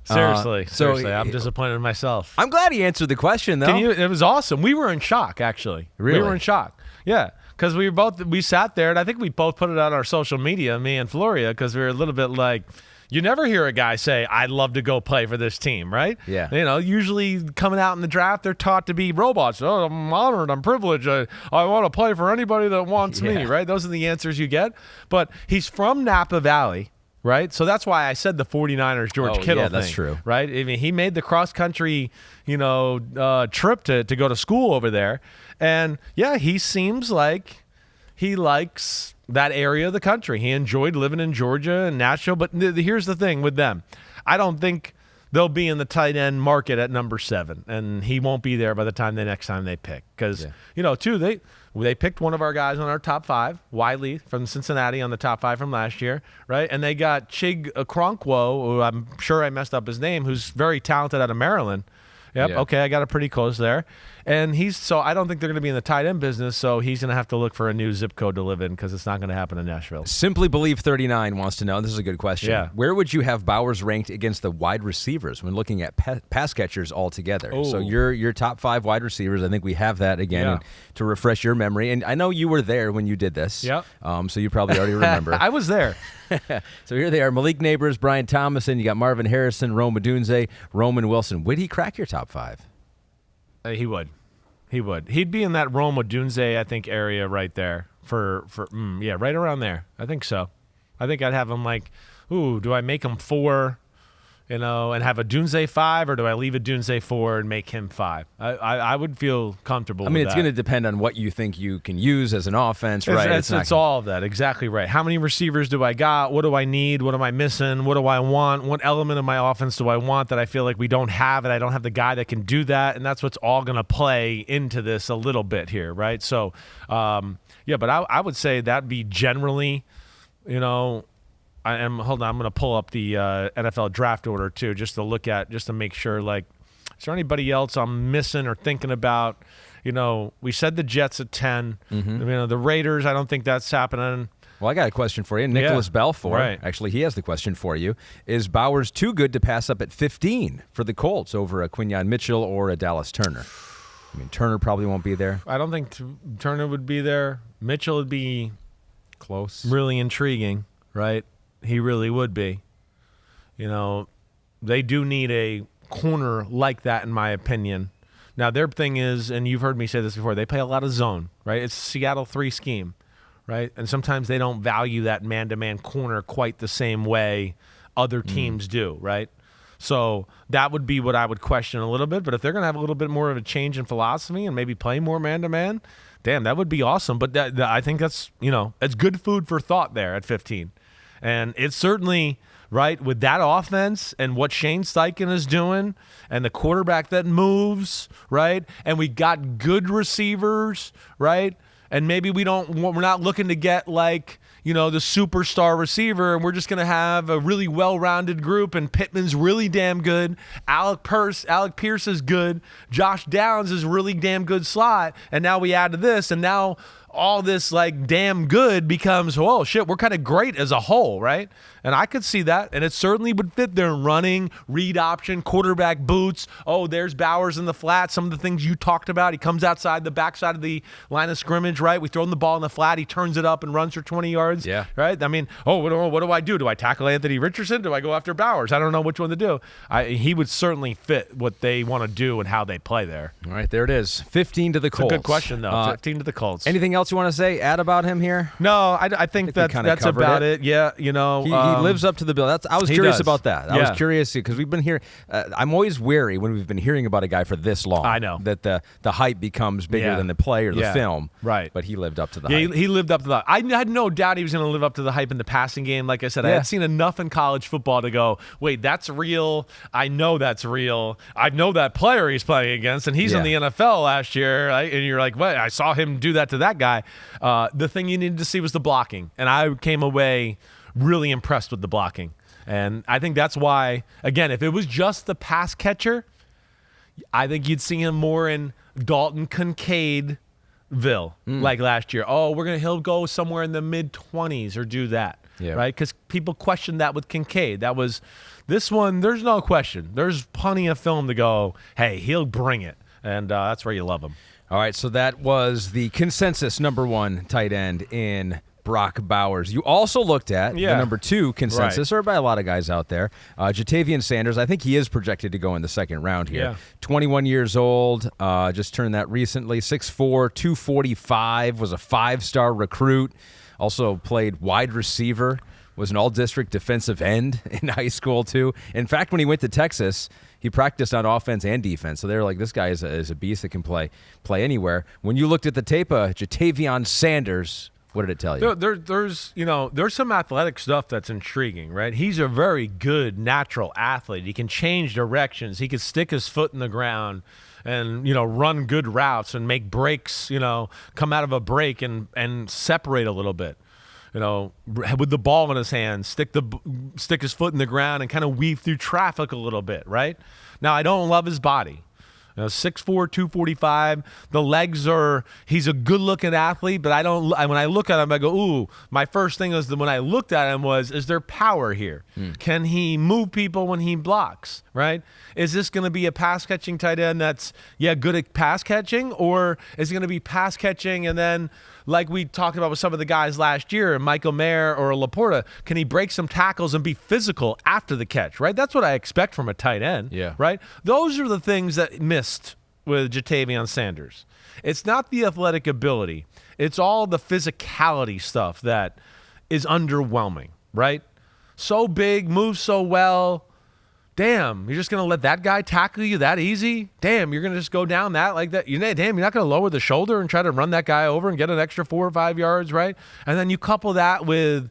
Seriously, I'm disappointed in myself. I'm glad he answered the question, though. It was awesome. We were in shock, actually. Really? We were in shock. Yeah, because we sat there, and I think we both put it on our social media, me and Floria, because we were a little bit like, you never hear a guy say, I'd love to go play for this team, right? Yeah. Usually coming out in the draft, they're taught to be robots. Oh, I'm honored. I'm privileged. I want to play for anybody that wants me, right? Those are the answers you get. But he's from Napa Valley. Right, so that's why I said the 49ers George Kittle thing. That's true. Right, I mean, he made the cross country, trip to go to school over there, and he seems like he likes that area of the country. He enjoyed living in Georgia and Nashville. But here's the thing with them, I don't think they'll be in the tight end market at number 7, and he won't be there by the next time they pick. Because they picked one of our guys on our top 5, Wiley from Cincinnati on the top 5 from last year, right? And they got Chig Okonkwo, who I'm sure I messed up his name, who's very talented out of Maryland. Yep. Yeah. Okay, I got it pretty close there. And so I don't think they're going to be in the tight end business, so he's going to have to look for a new zip code to live in because it's not going to happen in Nashville. Simply Believe 39 wants to know, this is a good question. Yeah. Where would you have Bowers ranked against the wide receivers when looking at pass catchers altogether? Ooh. So your top 5 wide receivers, I think we have that again and to refresh your memory. And I know you were there when you did this. Yep. So you probably already remember. I was there. So here they are, Malik Neighbors, Brian Thomason, you got Marvin Harrison, Rome Odunze, Roman Wilson. Would he crack your top 5? He would. He would. He'd be in that Rome Odunze, I think, area right there right around there. I think so. I think I'd have him like, do I make him 4, and have Odunze 5, or do I leave Odunze 4 and make him 5? I would feel comfortable with that. It's going to depend on what you think you can use as an offense, right? It's all of that. Exactly right. How many receivers do I got? What do I need? What am I missing? What do I want? What element of my offense do I want that I feel like we don't have, and I don't have the guy that can do that? And that's what's all going to play into this a little bit here, right? So, but I would say that'd be generally, hold on, I'm going to pull up the NFL draft order too, just to make sure, like, is there anybody else I'm missing or thinking about? We said the Jets at 10. Mm-hmm. The Raiders, I don't think that's happening. Well, I got a question for you. Nicholas Belfort, right. Actually, he has the question for you. Is Bowers too good to pass up at 15 for the Colts over a Quinyon Mitchell or a Dallas Turner? Turner probably won't be there. I don't think Turner would be there. Mitchell would be close. Really intriguing, right? He really would be. They do need a corner like that, in my opinion. Now, their thing is, and you've heard me say this before, they play a lot of zone, right? It's Seattle 3 scheme, right? And sometimes they don't value that man-to-man corner quite the same way other teams do, right? So that would be what I would question a little bit. But if they're going to have a little bit more of a change in philosophy and maybe play more man-to-man, damn, that would be awesome. But I think that's, it's good food for thought there at 15. And it's certainly, right, with that offense and what Shane Steichen is doing and the quarterback that moves, right, and we got good receivers, right, and maybe we're not looking to get like, the superstar receiver, and we're just going to have a really well-rounded group, and Pittman's really damn good. Alec Pierce is good. Josh Downs is really damn good slot, and now we add to this, and now all this like damn good becomes, oh shit, we're kind of great as a whole, right? And I could see that, and it certainly would fit their running, read option, quarterback boots. Oh, there's Bowers in the flat. Some of the things you talked about. He comes outside the backside of the line of scrimmage, right? We throw him the ball in the flat. He turns it up and runs for 20 yards. Yeah. Right? What do I do? Do I tackle Anthony Richardson? Do I go after Bowers? I don't know which one to do. He would certainly fit what they want to do and how they play there. All right, there it is. 15 to the Colts. It's a good question, though. 15 to the Colts. Anything else you want to say, add about him here? No, I think that's about it. Yeah, He lives up to the bill. I was curious about that. I Yeah. was curious because we've been hearing. I'm always wary when we've been hearing about a guy for this long. I know that the hype becomes bigger than the play or the film. Right. But he lived up to the hype. He lived up to the. I had no doubt he was going to live up to the hype in the passing game. Like I said, I had seen enough in college football to go, wait, that's real. I know that's real. I know that player he's playing against, and he's in the NFL last year. Right? And you're like, what? I saw him do that to that guy. The thing you needed to see was the blocking, and I came away really impressed with the blocking. And I think that's why, again, if it was just the pass catcher, I think you'd see him more in Dalton Kincaidville like last year. Oh, he'll go somewhere in the mid-20s or do that, right? Because people questioned that with Kincaid. That was this one. There's no question. There's plenty of film to go, hey, he'll bring it. And that's where you love him. All right, so that was the consensus number 1 tight end in Brock Bowers. You also looked at the number 2 consensus, or by a lot of guys out there, Jatavian Sanders. I think he is projected to go in the second round here. 21 years old, just turned that recently, 6'4", 245, was a 5-star recruit, also played wide receiver, was an all-district defensive end in high school too. In fact, when he went to Texas, he practiced on offense and defense. So they were like, this guy is a beast that can play anywhere. When you looked at the tape of Jatavian Sanders, what did it tell you? There's some athletic stuff that's intriguing, right? He's a very good natural athlete. He can change directions. He can stick his foot in the ground and, run good routes and make breaks, come out of a break and separate a little bit. With the ball in his hand, stick his foot in the ground and kind of weave through traffic a little bit, right? Now, I don't love his body. 6'4", 245. The legs he's a good-looking athlete, but when I look at him, I go, ooh, my first thing is that when I looked at him is there power here? Can he move people when he blocks, right? Is this going to be a pass-catching tight end that's, good at pass-catching, or is it going to be pass-catching and then, like we talked about with some of the guys last year, Michael Mayer or Laporta, can he break some tackles and be physical after the catch, right? That's what I expect from a tight end, right? Those are the things that missed with Jatavion Sanders. It's not the athletic ability. It's all the physicality stuff that is underwhelming, right? So big, moves so well. Damn, you're just going to let that guy tackle you that easy? Damn, you're going to just go down that like that? Damn, you're not going to lower the shoulder and try to run that guy over and get an extra 4 or 5 yards, right? And then you couple that with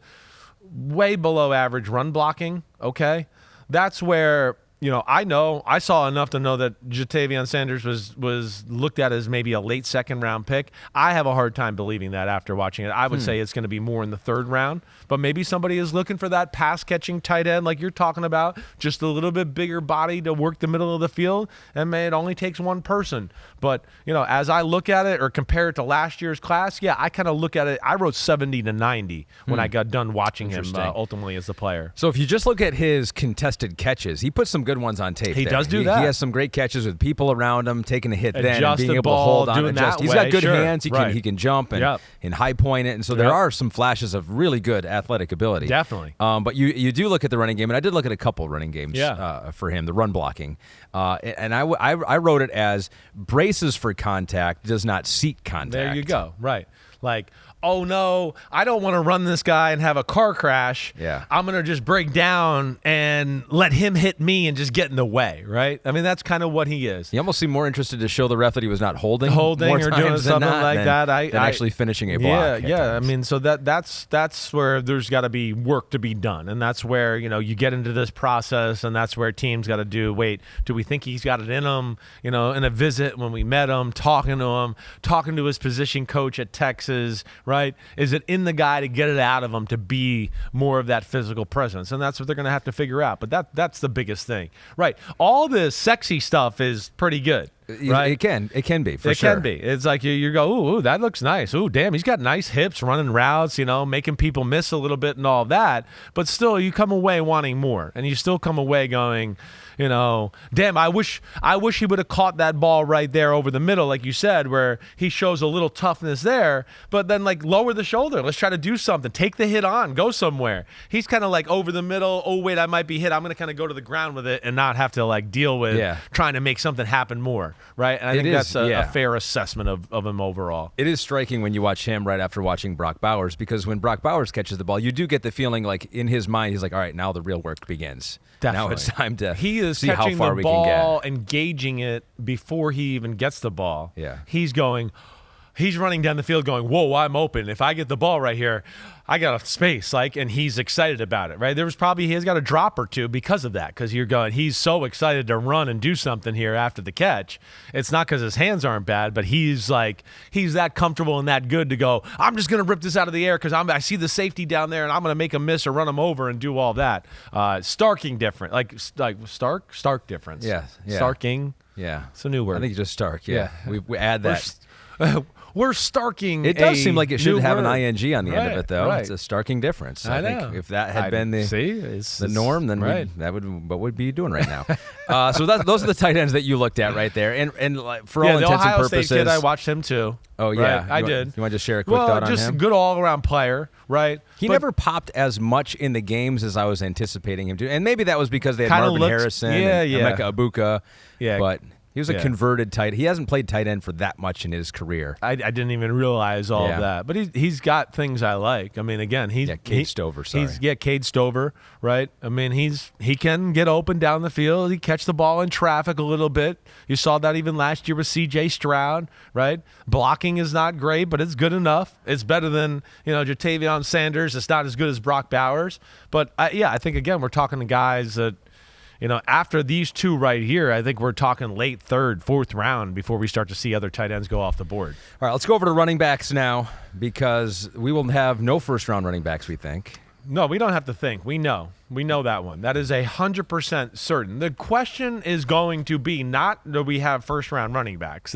way below average run blocking, okay? That's where, I saw enough to know that Jatavion Sanders was looked at as maybe a late second round pick. I have a hard time believing that after watching it. I would say it's going to be more in the third round, but maybe somebody is looking for that pass catching tight end like you're talking about, just a little bit bigger body to work the middle of the field, and it only takes one person. But, as I look at it or compare it to last year's class, I kind of look at it. I wrote 70 to 90 when I got done watching him ultimately as the player. So if you just look at his contested catches, he puts some good ones on tape. He does do that. He has some great catches with people around him, taking a hit then, Adjust and being the able to ball, hold on. doing that He's way, got good sure. hands. He can jump and high point it. And so there are some flashes of really good athletic ability. Definitely. But you do look at the running game, and I did look at a couple running games for him, the run blocking. And I wrote it as braces for contact, does not seek contact. There you go. Right. Like, oh no, I don't want to run this guy and have a car crash. Yeah. I'm going to just break down and let him hit me and just get in the way, right? I mean, that's kind of what he is. He almost seemed more interested to show the ref that he was not holding or doing something like that. Than actually finishing a block. Yeah. I mean, so that's where there's got to be work to be done. And that's where, you get into this process, and that's where teams got to do we think he's got it in him? In a visit when we met him, talking to his position coach at Texas, right? Is it in the guy to get it out of him to be more of that physical presence? And that's what they're going to have to figure out. But that's the biggest thing, right? All the sexy stuff is pretty good. Right? It can be, for sure. It can be. It's like you go, ooh, that looks nice. Ooh, damn, he's got nice hips, running routes, making people miss a little bit and all that. But still, you come away wanting more. And you still come away going, damn, I wish he would have caught that ball right there over the middle, like you said, where he shows a little toughness there. But then, lower the shoulder. Let's try to do something. Take the hit on. Go somewhere. He's kind of over the middle. Oh, wait, I might be hit. I'm going to kind of go to the ground with it and not have to, deal with trying to make something happen more. Right, and I think that's a fair assessment of him overall. It is striking when you watch him right after watching Brock Bowers, because when Brock Bowers catches the ball, you do get the feeling in his mind, he's like, all right, now the real work begins. Definitely. Now it's time to see how far we can get. He is catching the ball, engaging it before he even gets the ball. Yeah. He's running down the field going, whoa, I'm open. If I get the ball right here, I got a space, and he's excited about it, right? He has got a drop or two because of that, because he's so excited to run and do something here after the catch. It's not because his hands aren't bad, but he's that comfortable and that good to go, I'm just going to rip this out of the air because I see the safety down there and I'm going to make a miss or run him over and do all that. Starking different, Stark difference. Yeah. Starking. Yeah. It's a new word. I think it's just Stark, yeah. We add that. We're starking. It does seem like it should have an ing on the end of it, though. Right. It's a starking difference. I think if that had been the norm, then what would be you doing right now? So those are the tight ends that you looked at right there, and for all intents and Ohio purposes, State kid, I watched him too. Oh yeah, right? I did. You want to just share a quick thought on him? Just a good all-around player, right? He never popped as much in the games as I was anticipating him to, and maybe that was because they had Marvin Harrison and Emeka Ibuka. Yeah, but he was a converted tight. He hasn't played tight end for that much in his career. I didn't even realize all of that. But he's got things I like. I mean, again, Cade Stover. Sorry. Cade Stover, right? I mean, he can get open down the field. He catch the ball in traffic a little bit. You saw that even last year with C.J. Stroud, right? Blocking is not great, but it's good enough. It's better than Jatavion Sanders. It's not as good as Brock Bowers. But I think again we're talking to guys that. After these two right here, I think we're talking late third, fourth round before we start to see other tight ends go off the board. All right, let's go over to running backs now, because we will have no first-round running backs, we think. No, we don't have to think. We know that one. That is 100% certain. The question is going to be not do we have first-round running backs.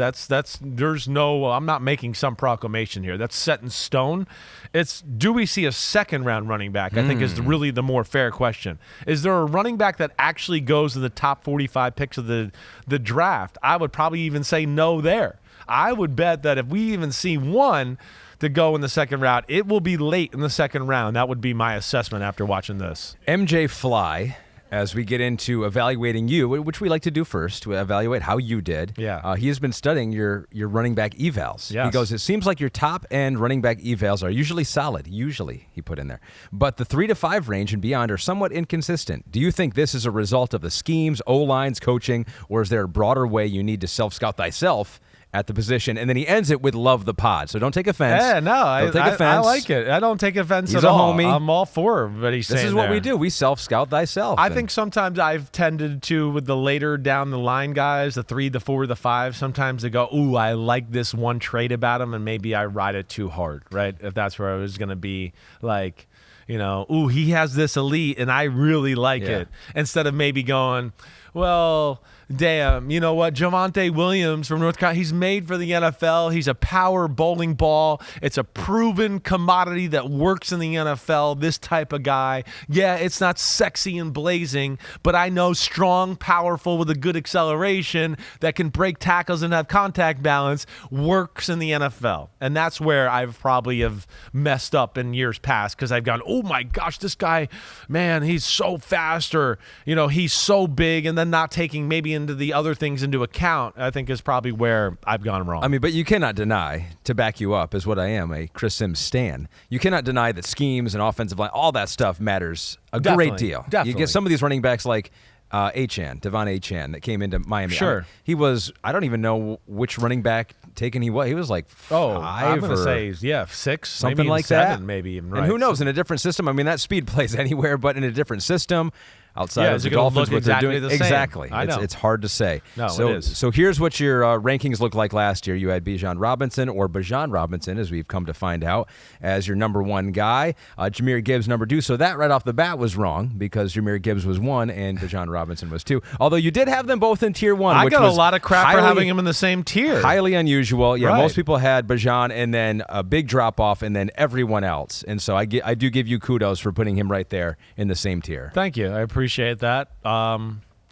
There's no. I'm not making some proclamation here. That's set in stone. It's do we see a second-round running back? I think is really the more fair question. Is there a running back that actually goes to the top 45 picks of the draft? I would probably even say no there. I would bet that if we even see one to go in the second round, it will be late in the second round. That would be my assessment after watching this. MJ Fly as we get into evaluating you, which we like to do first, to evaluate how you did. Yeah. He has been studying your running back evals. Yes. He goes, it seems like your top-end running back evals are usually solid, he put in there. But the 3 to 5 range and beyond are somewhat inconsistent. Do you think this is a result of the schemes, O-lines, coaching, or is there a broader way you need to self-scout thyself at the position? And then he ends it with love the pod. So don't take offense. Yeah, no, I like it. I don't take offense He's at a all. homie. I'm all for what he's saying. This is what there. we do. We self-scout thyself. I think sometimes I've tended to, with the later down the line guys, the 3, the 4, the 5, sometimes they go, ooh, I like this one trait about him, and maybe I ride it too hard, right? If that's where I was going to be like, ooh, he has this elite, and I really like it. Instead of maybe going, well, damn, you know what? Javonte Williams from North Carolina, he's made for the NFL. He's a power bowling ball. It's a proven commodity that works in the NFL, this type of guy. Yeah, it's not sexy and blazing, but I know strong, powerful, with a good acceleration that can break tackles and have contact balance works in the NFL. And that's where I've probably have messed up in years past, because I've gone, oh my gosh, this guy, man, he's so fast, or, he's so big, and then not taking maybe into the other things into account, I think is probably where I've gone wrong. I mean, but you cannot deny, to back you up, is what I am, a Chris Simms stan. You cannot deny that schemes and offensive line, all that stuff matters a great deal. Definitely. You get some of these running backs like Devon Achane that came into Miami. Sure. He was, I don't even know which running back taken he was. He was like 5 I'm going to say, 6, something maybe like 7, that. maybe even, And who knows, in a different system, I mean, that speed plays anywhere, but in a different system, outside of the Dolphins, what they're doing. Exactly. I know. It's hard to say. No, so, it is. So here's what your rankings look like last year. You had Bijan Robinson, as we've come to find out, as your number 1 guy. Jahmyr Gibbs, number 2. So that right off the bat was wrong, because Jahmyr Gibbs was 1 and Bijan Robinson was 2. Although you did have them both in tier 1. I which got was a lot of crap for having him in the same tier. Highly unusual. Yeah, Right. Most people had Bijan and then a big drop off and then everyone else. And so I do give you kudos for putting him right there in the same tier. Thank you. I appreciate that.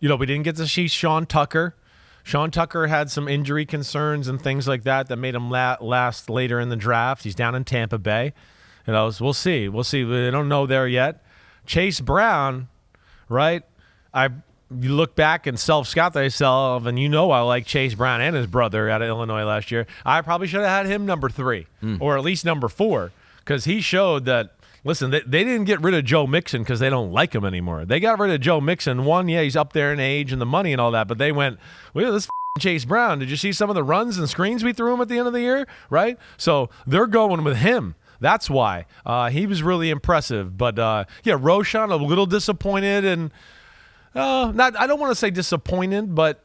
We didn't get to see Sean Tucker. Sean Tucker had some injury concerns and things like that made him last later in the draft. He's down in Tampa Bay. We'll see. We don't know there yet. Chase Brown, right? You look back and self-scout thyself, and I like Chase Brown and his brother out of Illinois last year. I probably should have had him number 3 or at least number 4, because he showed that, listen, they didn't get rid of Joe Mixon because they don't like him anymore. They got rid of Joe Mixon. One, yeah, he's up there in age and the money and all that, but they went, well, this Chase Brown. Did you see some of the runs and screens we threw him at the end of the year? Right? So they're going with him. That's why. He was really impressive. But, Roschon, a little disappointed, and I don't want to say disappointed, but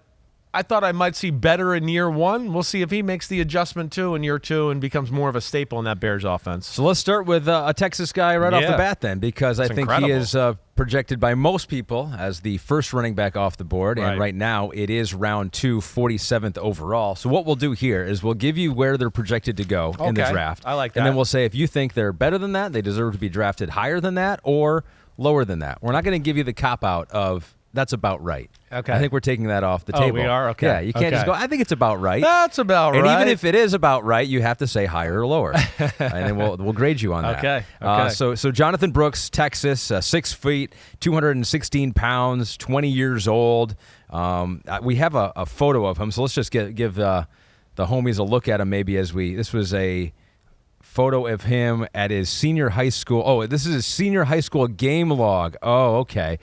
I thought I might see better in year 1. We'll see if he makes the adjustment too in year 2 and becomes more of a staple in that Bears offense. So let's start with a Texas guy right off the bat then, because I think incredible. he is projected by most people as the first running back off the board. Right. And right now it is round 2, 47th overall. So what we'll do here is we'll give you where they're projected to go in the draft. I like that. And then we'll say if you think they're better than that, they deserve to be drafted higher than that or lower than that. We're not going to give you the cop-out of that's about right. Okay. I think we're taking that off the table. We are? Okay. Yeah, you can't just go, I think it's about right. That's about right. And even if it is about right, you have to say higher or lower. And then we'll grade you on that. Okay. So Jonathan Brooks, Texas, 6 feet, 216 pounds, 20 years old. We have a photo of him, so let's just give the homies a look at him maybe this was a photo of him at his senior high school. Oh, this is his senior high school game log. Oh, okay.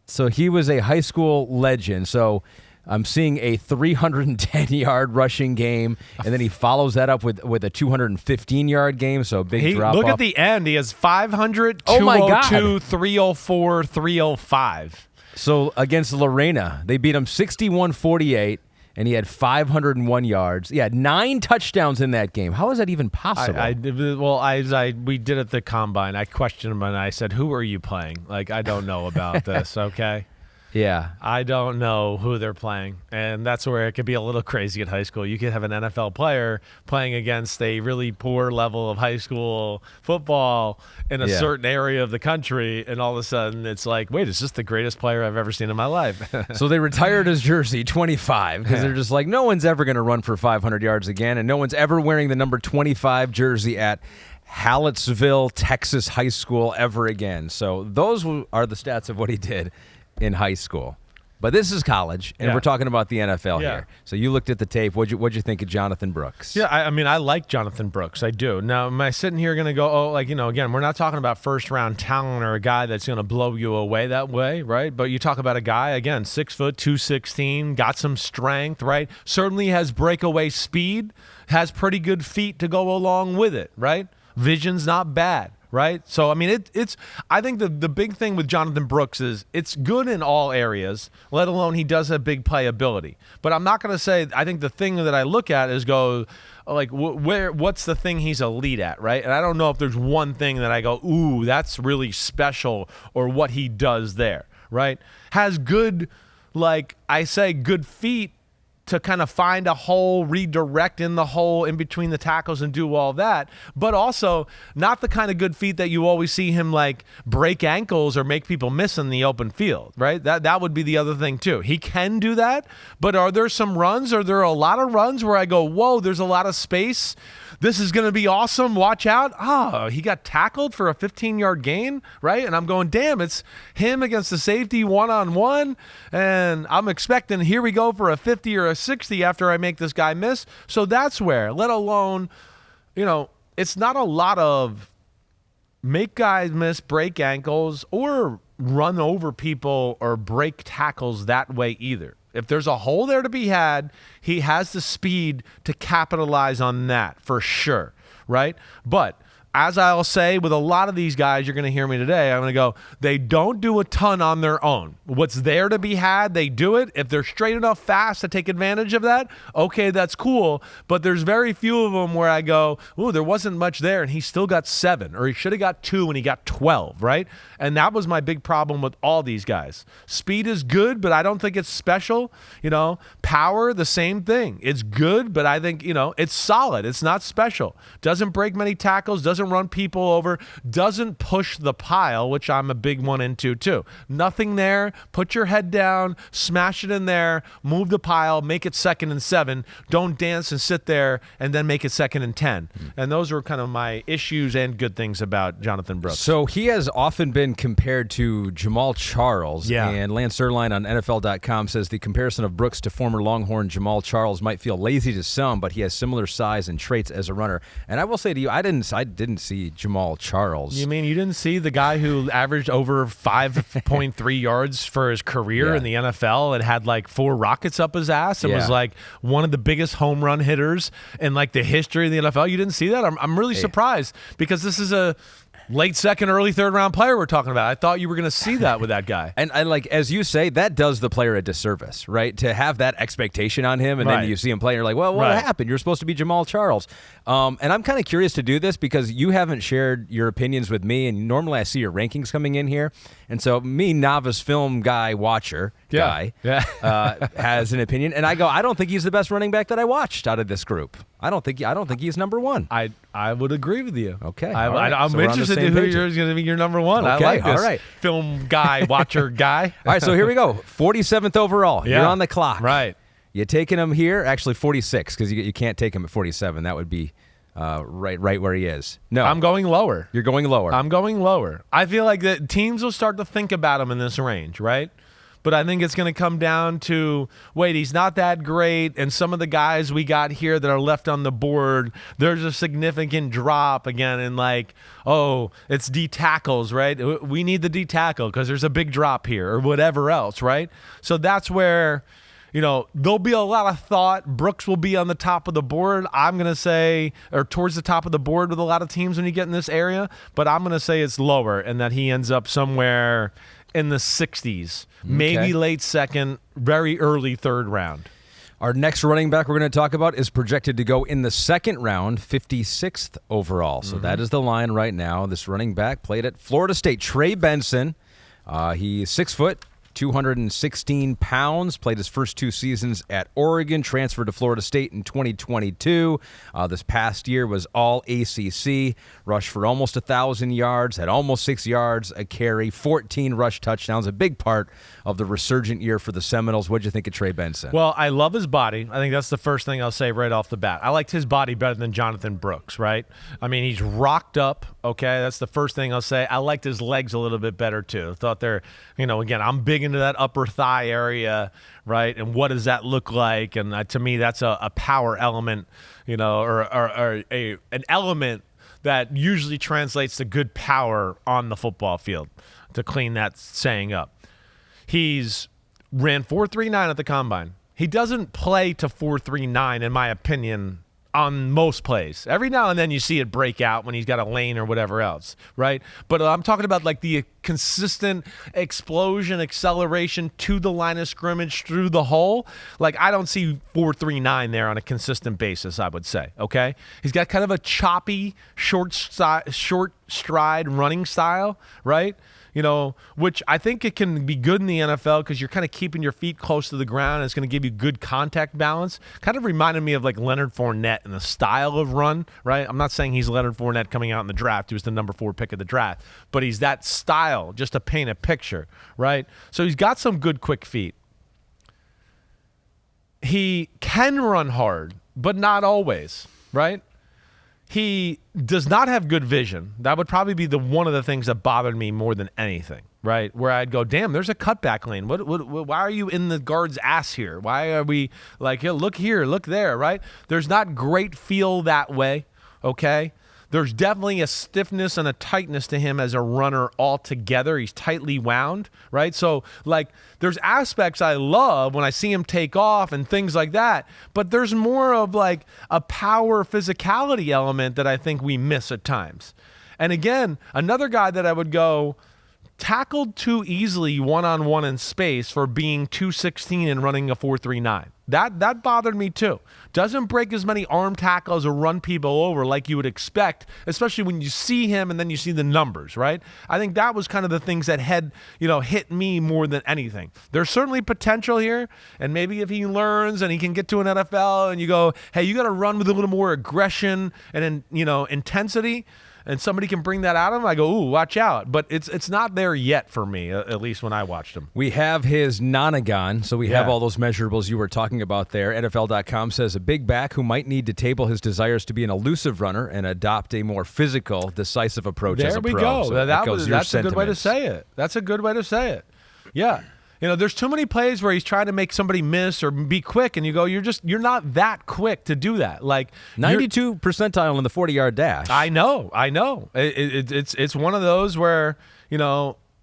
So he was a high school legend. So I'm seeing a 310-yard rushing game, and then he follows that up with a 215-yard game, so big drop-off. Look at the end. He has 500, Oh my 202, God. 304, 305. So against Lorena, they beat him 61-48, and he had 501 yards. He had 9 touchdowns in that game. How is that even possible? We did at the combine. I questioned him and I said, "Who are you playing?" Like, I don't know about this. Okay. Yeah. I don't know who they're playing, and that's where it could be a little crazy at high school. You could have an NFL player playing against a really poor level of high school football in a certain area of the country, and all of a sudden it's like, wait, is this the greatest player I've ever seen in my life? So they retired his jersey, 25, because they're just like, no one's ever going to run for 500 yards again, and no one's ever wearing the number 25 jersey at Hallettsville, Texas high school ever again. So those are the stats of what he did in high school. But this is college, and we're talking about the NFL here. So you looked at the tape. What'd you think of Jonathon Brooks? Yeah, I mean, I like Jonathon Brooks. I do. Now, am I sitting here going to go, again, we're not talking about first-round talent or a guy that's going to blow you away that way, right? But you talk about a guy, again, 6 foot, 216, got some strength, right? Certainly has breakaway speed, has pretty good feet to go along with it, right? Vision's not bad. Right? So, I mean, I think the big thing with Jonathon Brooks is it's good in all areas, let alone he does have big playability. But I'm not going to say, I think the thing that I look at is what's the thing he's elite at, right? And I don't know if there's one thing that I go, ooh, that's really special, or what he does there, right? Has good, good feet to kind of find a hole, redirect in the hole in between the tackles and do all that, but also not the kind of good feet that you always see him break ankles or make people miss in the open field, right? That would be the other thing too. He can do that, but are there some runs? Are there a lot of runs where I go, whoa, there's a lot of space? This is going to be awesome. Watch out. He got tackled for a 15-yard gain, right? And I'm going, damn, it's him against the safety one-on-one, and I'm expecting, here we go for a 50 or a 60 after I make this guy miss. So that's where, let alone, it's not a lot of make guys miss, break ankles, or run over people or break tackles that way either. If there's a hole there to be had, he has the speed to capitalize on that for sure, right? But as I'll say with a lot of these guys, you're going to hear me today, I'm going to go, they don't do a ton on their own. What's there to be had, they do it. If they're straight enough fast to take advantage of that, okay, that's cool. But there's very few of them where I go, ooh, there wasn't much there, and he still got 7, or he should have got 2 and he got 12, right? And that was my big problem with all these guys. Speed is good, but I don't think it's special. Power, the same thing. It's good, but I think, it's solid. It's not special. Doesn't break many tackles, doesn't run people over, doesn't push the pile, which I'm a big one into too. Nothing there. Put your head down, smash it in there, move the pile, make it 2nd and 7. Don't dance and sit there and then make it 2nd and 10. And those were kind of my issues and good things about Jonathon Brooks. So he has often been compared to Jamal Charles. Yeah. And Lance Erline on NFL.com says the comparison of Brooks to former Longhorn Jamal Charles might feel lazy to some, but he has similar size and traits as a runner. And I will say to you, I didn't see Jamal Charles. You mean you didn't see the guy who averaged over 5.3 yards for his career in the NFL and had 4 rockets up his ass and was one of the biggest home run hitters in the history of the NFL? You didn't see that? I'm really surprised, because this is a late 2nd, early 3rd round player we're talking about. I thought you were going to see that with that guy. And as you say, that does the player a disservice, right? To have that expectation on him, and then you see him play, and you're like, well, what happened? You're supposed to be Jamal Charles. And I'm kind of curious to do this because you haven't shared your opinions with me, and normally I see your rankings coming in here. And so me, novice film guy, watcher guy, has an opinion. And I go, I don't think he's the best running back that I watched out of this group. I don't think he's number 1. I would agree with you. Okay. I'm interested in who you're going to be your number 1. Okay. I like this all right. film guy, watcher guy. All right, so here we go. 47th overall. Yeah. You're on the clock. Right. You taking him here? Actually, 46, because you can't take him at 47. That would be right where he is. No. I'm going lower. You're going lower. I'm going lower. I feel like that teams will start to think about him in this range, right? But I think it's going to come down to, wait, he's not that great, and some of the guys we got here that are left on the board, there's a significant drop again in it's D tackles, right? We need the D tackle because there's a big drop here, or whatever else, right? So that's where, there'll be a lot of thought. Brooks will be on the top of the board, I'm going to say, or towards the top of the board with a lot of teams when you get in this area, but I'm going to say it's lower, and that he ends up somewhere in the 60s, maybe late 2nd, very early 3rd round. Our next running back we're going to talk about is projected to go in the 2nd round, 56th overall. So that is the line right now. This running back played at Florida State. Trey Benson, he's 6 foot, 216 pounds, played his first 2 seasons at Oregon, transferred to Florida State in 2022. This past year was all ACC, rushed for almost 1,000 yards, had almost 6 yards a carry, 14 rush touchdowns, a big part of the resurgent year for the Seminoles. What'd you think of Trey Benson? Well, I love his body. I think that's the first thing I'll say right off the bat. I liked his body better than Jonathon Brooks, right? I mean, he's rocked up. Okay, that's the first thing I'll say. I liked his legs a little bit better too. Thought they're, again, I'm big into that upper thigh area, right? And what does that look like? And to me, that's a power element, or an element that usually translates to good power on the football field, to clean that saying up. He's ran 4.39 at the combine. He doesn't play to 4.39, in my opinion, on most plays. Every now and then you see it break out when he's got a lane or whatever else, right? But I'm talking about like the consistent explosion, acceleration to the line of scrimmage through the hole. Like, I don't see 4.39 there on a consistent basis, I would say, okay? He's got kind of a choppy, short stride running style, right? Which I think it can be good in the NFL because you're kind of keeping your feet close to the ground. And it's going to give you good contact balance. Kind of reminded me of like Leonard Fournette and the style of run, right? I'm not saying he's Leonard Fournette coming out in the draft. He was the number 4 pick of the draft. But he's that style, just to paint a picture, right? So he's got some good quick feet. He can run hard, but not always, right? He does not have good vision. That would probably be one of the things that bothered me more than anything, right? Where I'd go, damn, there's a cutback lane. Why are you in the guard's ass here? Why are we like, look here, look there, right? There's not great feel that way, okay? There's definitely a stiffness and a tightness to him as a runner altogether. He's tightly wound, right? So, like, there's aspects I love when I see him take off and things like that, but there's more of, like, a power physicality element that I think we miss at times. And, again, another guy that I would go tackled too easily one-on-one in space for being 216 and running a 4.39. That bothered me too. Doesn't break as many arm tackles or run people over like you would expect, especially when you see him and then you see the numbers, right? I think that was kind of the things that had, hit me more than anything. There's certainly potential here, and maybe if he learns and he can get to an NFL and you go, hey, you got to run with a little more aggression and intensity, and somebody can bring that out of him, I go, ooh, watch out. But it's not there yet for me, at least when I watched him. We have his nonagon, so we have all those measurables you were talking about there. NFL.com says a big back who might need to table his desires to be an elusive runner and adopt a more physical, decisive approach as a pro. There we go. So that's a good way to say it. That's a good way to say it. Yeah. There's too many plays where he's trying to make somebody miss or be quick, and you go, you're not that quick to do that. Like 92 percentile in the 40-yard dash. I know. It's one of those where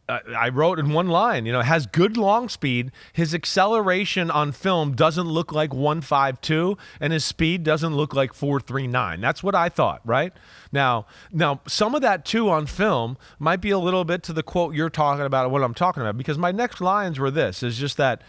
I wrote in one line, has good long speed. His acceleration on film doesn't look like 1.52, and his speed doesn't look like 4.39. That's what I thought, right? Now, some of that too on film might be a little bit to the quote you're talking about, what I'm talking about, because my next lines were this, is just that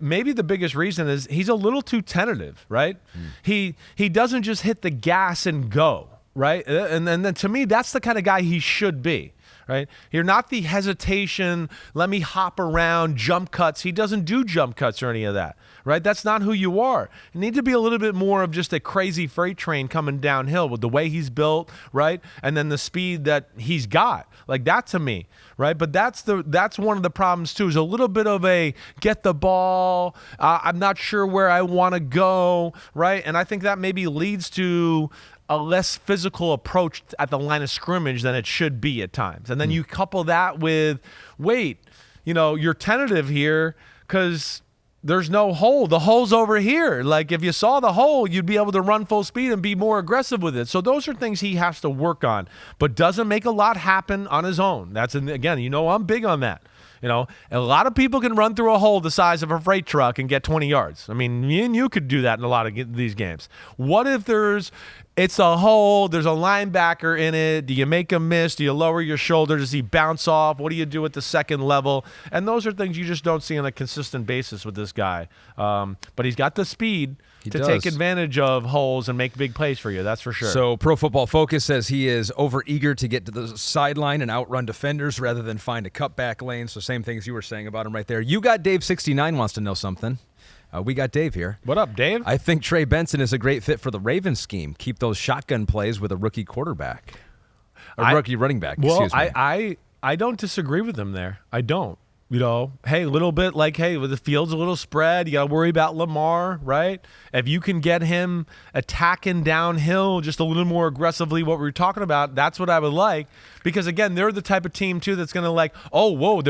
maybe the biggest reason is he's a little too tentative, right? He doesn't just hit the gas and go, right? And then to me, that's the kind of guy he should be. Right? You're not the hesitation, let me hop around, jump cuts. He doesn't do jump cuts or any of that, right? That's not who you are. You need to be a little bit more of just a crazy freight train coming downhill with the way he's built, right? And then the speed that he's got. Like that to me, right? But that's one of the problems too, is a little bit of a get the ball, I'm not sure where I want to go, right? And I think that maybe leads to a less physical approach at the line of scrimmage than it should be at times. And then you couple that with, you're tentative here because there's no hole. The hole's over here. Like if you saw the hole, you'd be able to run full speed and be more aggressive with it. So those are things he has to work on, but doesn't make a lot happen on his own. Again, I'm big on that. A lot of people can run through a hole the size of a freight truck and get 20 yards. I mean, me and you could do that in a lot of these games. What if it's a hole, there's a linebacker in it? Do you make a miss? Do you lower your shoulder? Does he bounce off? What do you do at the second level? And those are things you just don't see on a consistent basis with this guy. But he's got the speed to take advantage of holes and make big plays for you. That's for sure. So Pro Football Focus says he is overeager to get to the sideline and outrun defenders rather than find a cutback lane. So same things you were saying about him right there. You got Dave69 wants to know something. We got Dave here. What up, Dave? I think Trey Benson is a great fit for the Ravens scheme. Keep those shotgun plays with a rookie quarterback. Rookie running back, excuse me. I don't disagree with him there. I don't. hey, a little bit like, hey, the field's a little spread. You got to worry about Lamar, right? If you can get him attacking downhill just a little more aggressively, what we were talking about, that's what I would like. Because, again, they're the type of team, too, that's going to like, oh, whoa,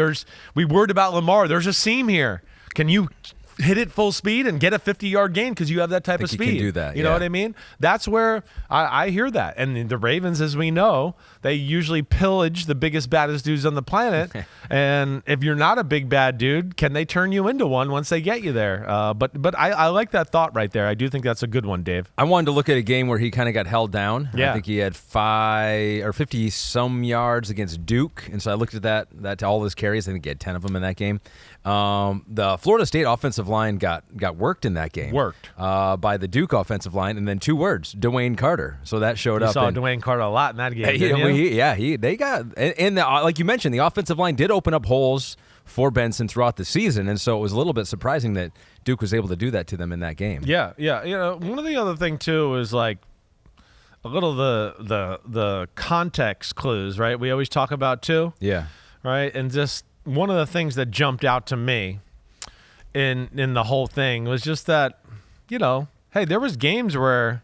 we worried about Lamar. There's a seam here. Can you hit it full speed and get a 50-yard gain because you have that type of speed? You can do that, You know what I mean? That's where I hear that. And the Ravens, as we know, they usually pillage the biggest, baddest dudes on the planet. And if you're not a big, bad dude, can they turn you into one once they get you there? But I like that thought right there. I do think that's a good one, Dave. I wanted to look at a game where he kind of got held down. Yeah. I think he had 50-some yards against Duke. And so I looked at that to all his carries. I think he had 10 of them in that game. The Florida State offensive line got worked in that game. By the Duke offensive line, and then 2 words, Dwayne Carter. So that showed up. You saw Dwayne Carter a lot in that game. They got, and like you mentioned, the offensive line did open up holes for Benson throughout the season, and so it was a little bit surprising that Duke was able to do that to them in that game. Yeah. One of the other thing too is like a little the context clues, right? We always talk about too. Yeah. Right, and just one of the things that jumped out to me in the whole thing was just that, hey, there was games where,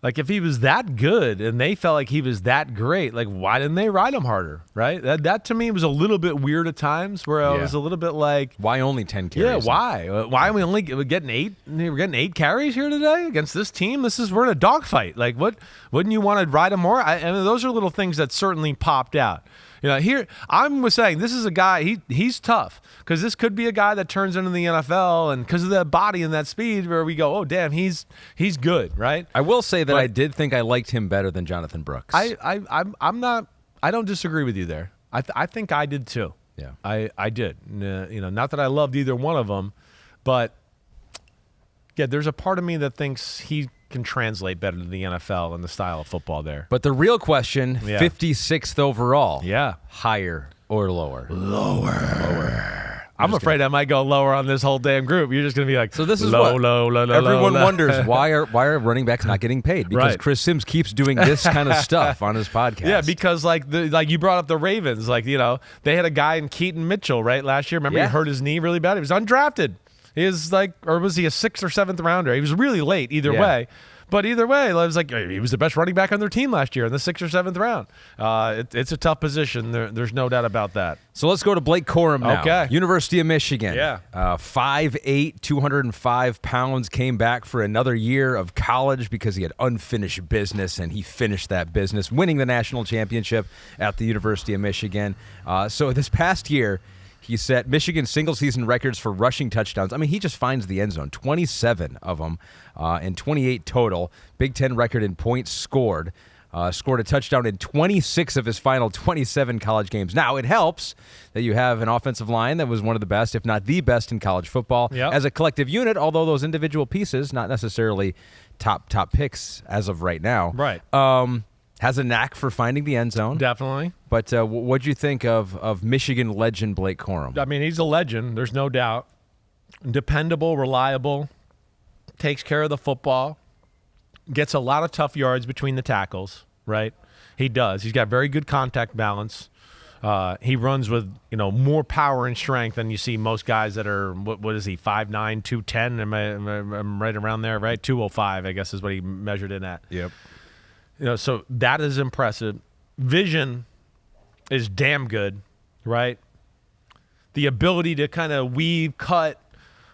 like, if he was that good and they felt like he was that great, like, why didn't they ride him harder, right? That to me was a little bit weird at times, where I was a little bit like, why only 10 carries? Yeah, why? Why are we only getting 8? We're getting 8 carries here today against this team. We're in a dogfight. Like, wouldn't you want to ride him more? I mean, those are little things that certainly popped out. Here I was saying this is a guy. He's tough because this could be a guy that turns into the NFL, and because of that body and that speed, where we go, oh damn, he's good, right? I will say that I did think I liked him better than Jonathon Brooks. I'm not. I don't disagree with you there. I think I did too. Yeah, I did. Not that I loved either one of them, but yeah, there's a part of me that thinks he can translate better to the NFL and the style of football there. But the real question, 56th overall. Yeah. Higher or lower? Lower. I'm afraid I might go lower on this whole damn group. You're just going to be like, so this is low. Everyone wonders why are running backs not getting paid? Because right. Chris Simms keeps doing this kind of stuff on his podcast. Yeah, because like you brought up the Ravens, like, they had a guy in Keaton Mitchell, right, last year. Remember he hurt his knee really bad? He was undrafted. He is like, or was he a 6th or 7th rounder? He was really late either way. But either way, it was like he was the best running back on their team last year in the 6th or 7th round. It's a tough position. There's no doubt about that. So let's go to Blake Corum now. Okay. University of Michigan. Yeah. 5'8", 205 pounds, came back for another year of college because he had unfinished business, and he finished that business, winning the national championship at the University of Michigan. So this past year, he set Michigan single-season records for rushing touchdowns. I mean, he just finds the end zone, 27 of them, and 28 total. Big Ten record in points scored. Scored a touchdown in 26 of his final 27 college games. Now, it helps that you have an offensive line that was one of the best, if not the best, in college football. Yep. As a collective unit, although those individual pieces, not necessarily top picks as of right now. Right. Has a knack for finding the end zone. Definitely. But what'd you think of Michigan legend Blake Corum? I mean, he's a legend. There's no doubt. Dependable, reliable, takes care of the football, gets a lot of tough yards between the tackles, right? He does. He's got very good contact balance. He runs with, more power and strength than you see most guys that are, what is he, 5'9", 210? I'm right around there, right? 205, I guess, is what he measured in at. Yep. So that is impressive. Vision is damn good, right? The ability to kind of weave, cut,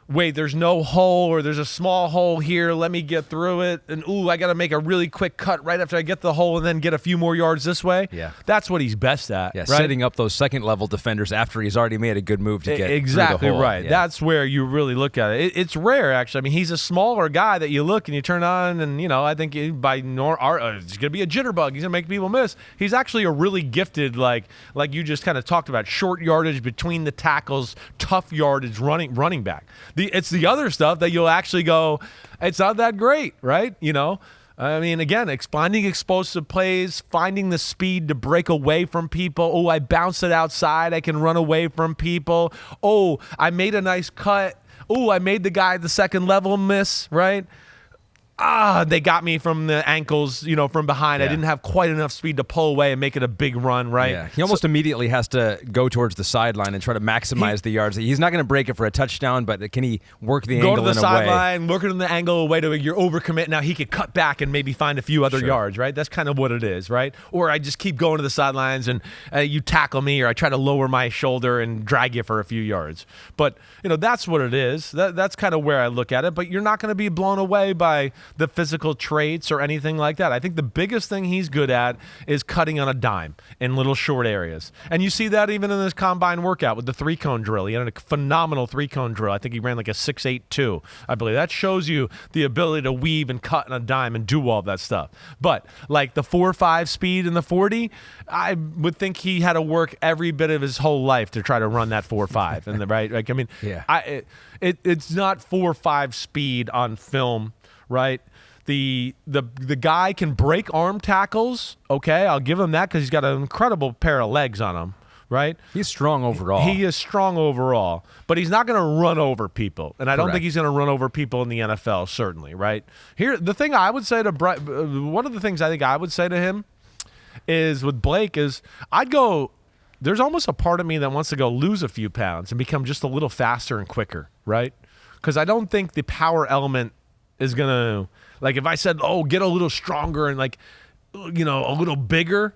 wait, there's no hole, or there's a small hole here, let me get through it, and I got to make a really quick cut right after I get the hole and then get a few more yards this way. Yeah. That's what he's best at, yeah, right? Setting up those second-level defenders after he's already made a good move to get exactly through the hole. Right. Yeah. That's where you really look at it. It's rare, actually. I mean, he's a smaller guy that you look and you turn on, and, I think it's going to be a jitterbug. He's going to make people miss. He's actually a really gifted, like you just kind of talked about, short yardage between the tackles, tough yardage running back. It's the other stuff that you'll actually go, it's not that great, right? I mean, again, finding explosive plays, finding the speed to break away from people. I bounced it outside. I can run away from people. I made a nice cut. I made the guy at the second level miss, right? they got me from the ankles, from behind. I didn't have quite enough speed to pull away and make it a big run, right? Yeah. He almost immediately has to go towards the sideline and try to maximize the yards. He's not going to break it for a touchdown, but can he work the angle in a way? Go to the sideline, work it in the angle away to your overcommit. Now he could cut back and maybe find a few other yards, right? That's kind of what it is, right? Or I just keep going to the sidelines and you tackle me, or I try to lower my shoulder and drag you for a few yards. But, that's what it is. That's kind of where I look at it. But you're not going to be blown away by the physical traits or anything like that. I think the biggest thing he's good at is cutting on a dime in little short areas. And you see that even in this combine workout with the 3-cone drill. He had a phenomenal 3-cone drill. I think he ran like a 6.82, I believe. That shows you the ability to weave and cut on a dime and do all that stuff. But like the 4.5 speed in the 40, I would think he had to work every bit of his whole life to try to run that 4.5. And right? Like, I mean, it's not 4.5 speed on film, right? The guy can break arm tackles. Okay, I'll give him that because he's got an incredible pair of legs on him, right? He's strong overall. He is strong overall, but he's not going to run over people, and I don't think he's going to run over people in the NFL. Certainly, right? Here, the thing I would say to one of the things I think I would say to him is with Blake is I'd go. There's almost a part of me that wants to go lose a few pounds and become just a little faster and quicker, right? Because I don't think the power element is going to, like if I said, get a little stronger and like, a little bigger,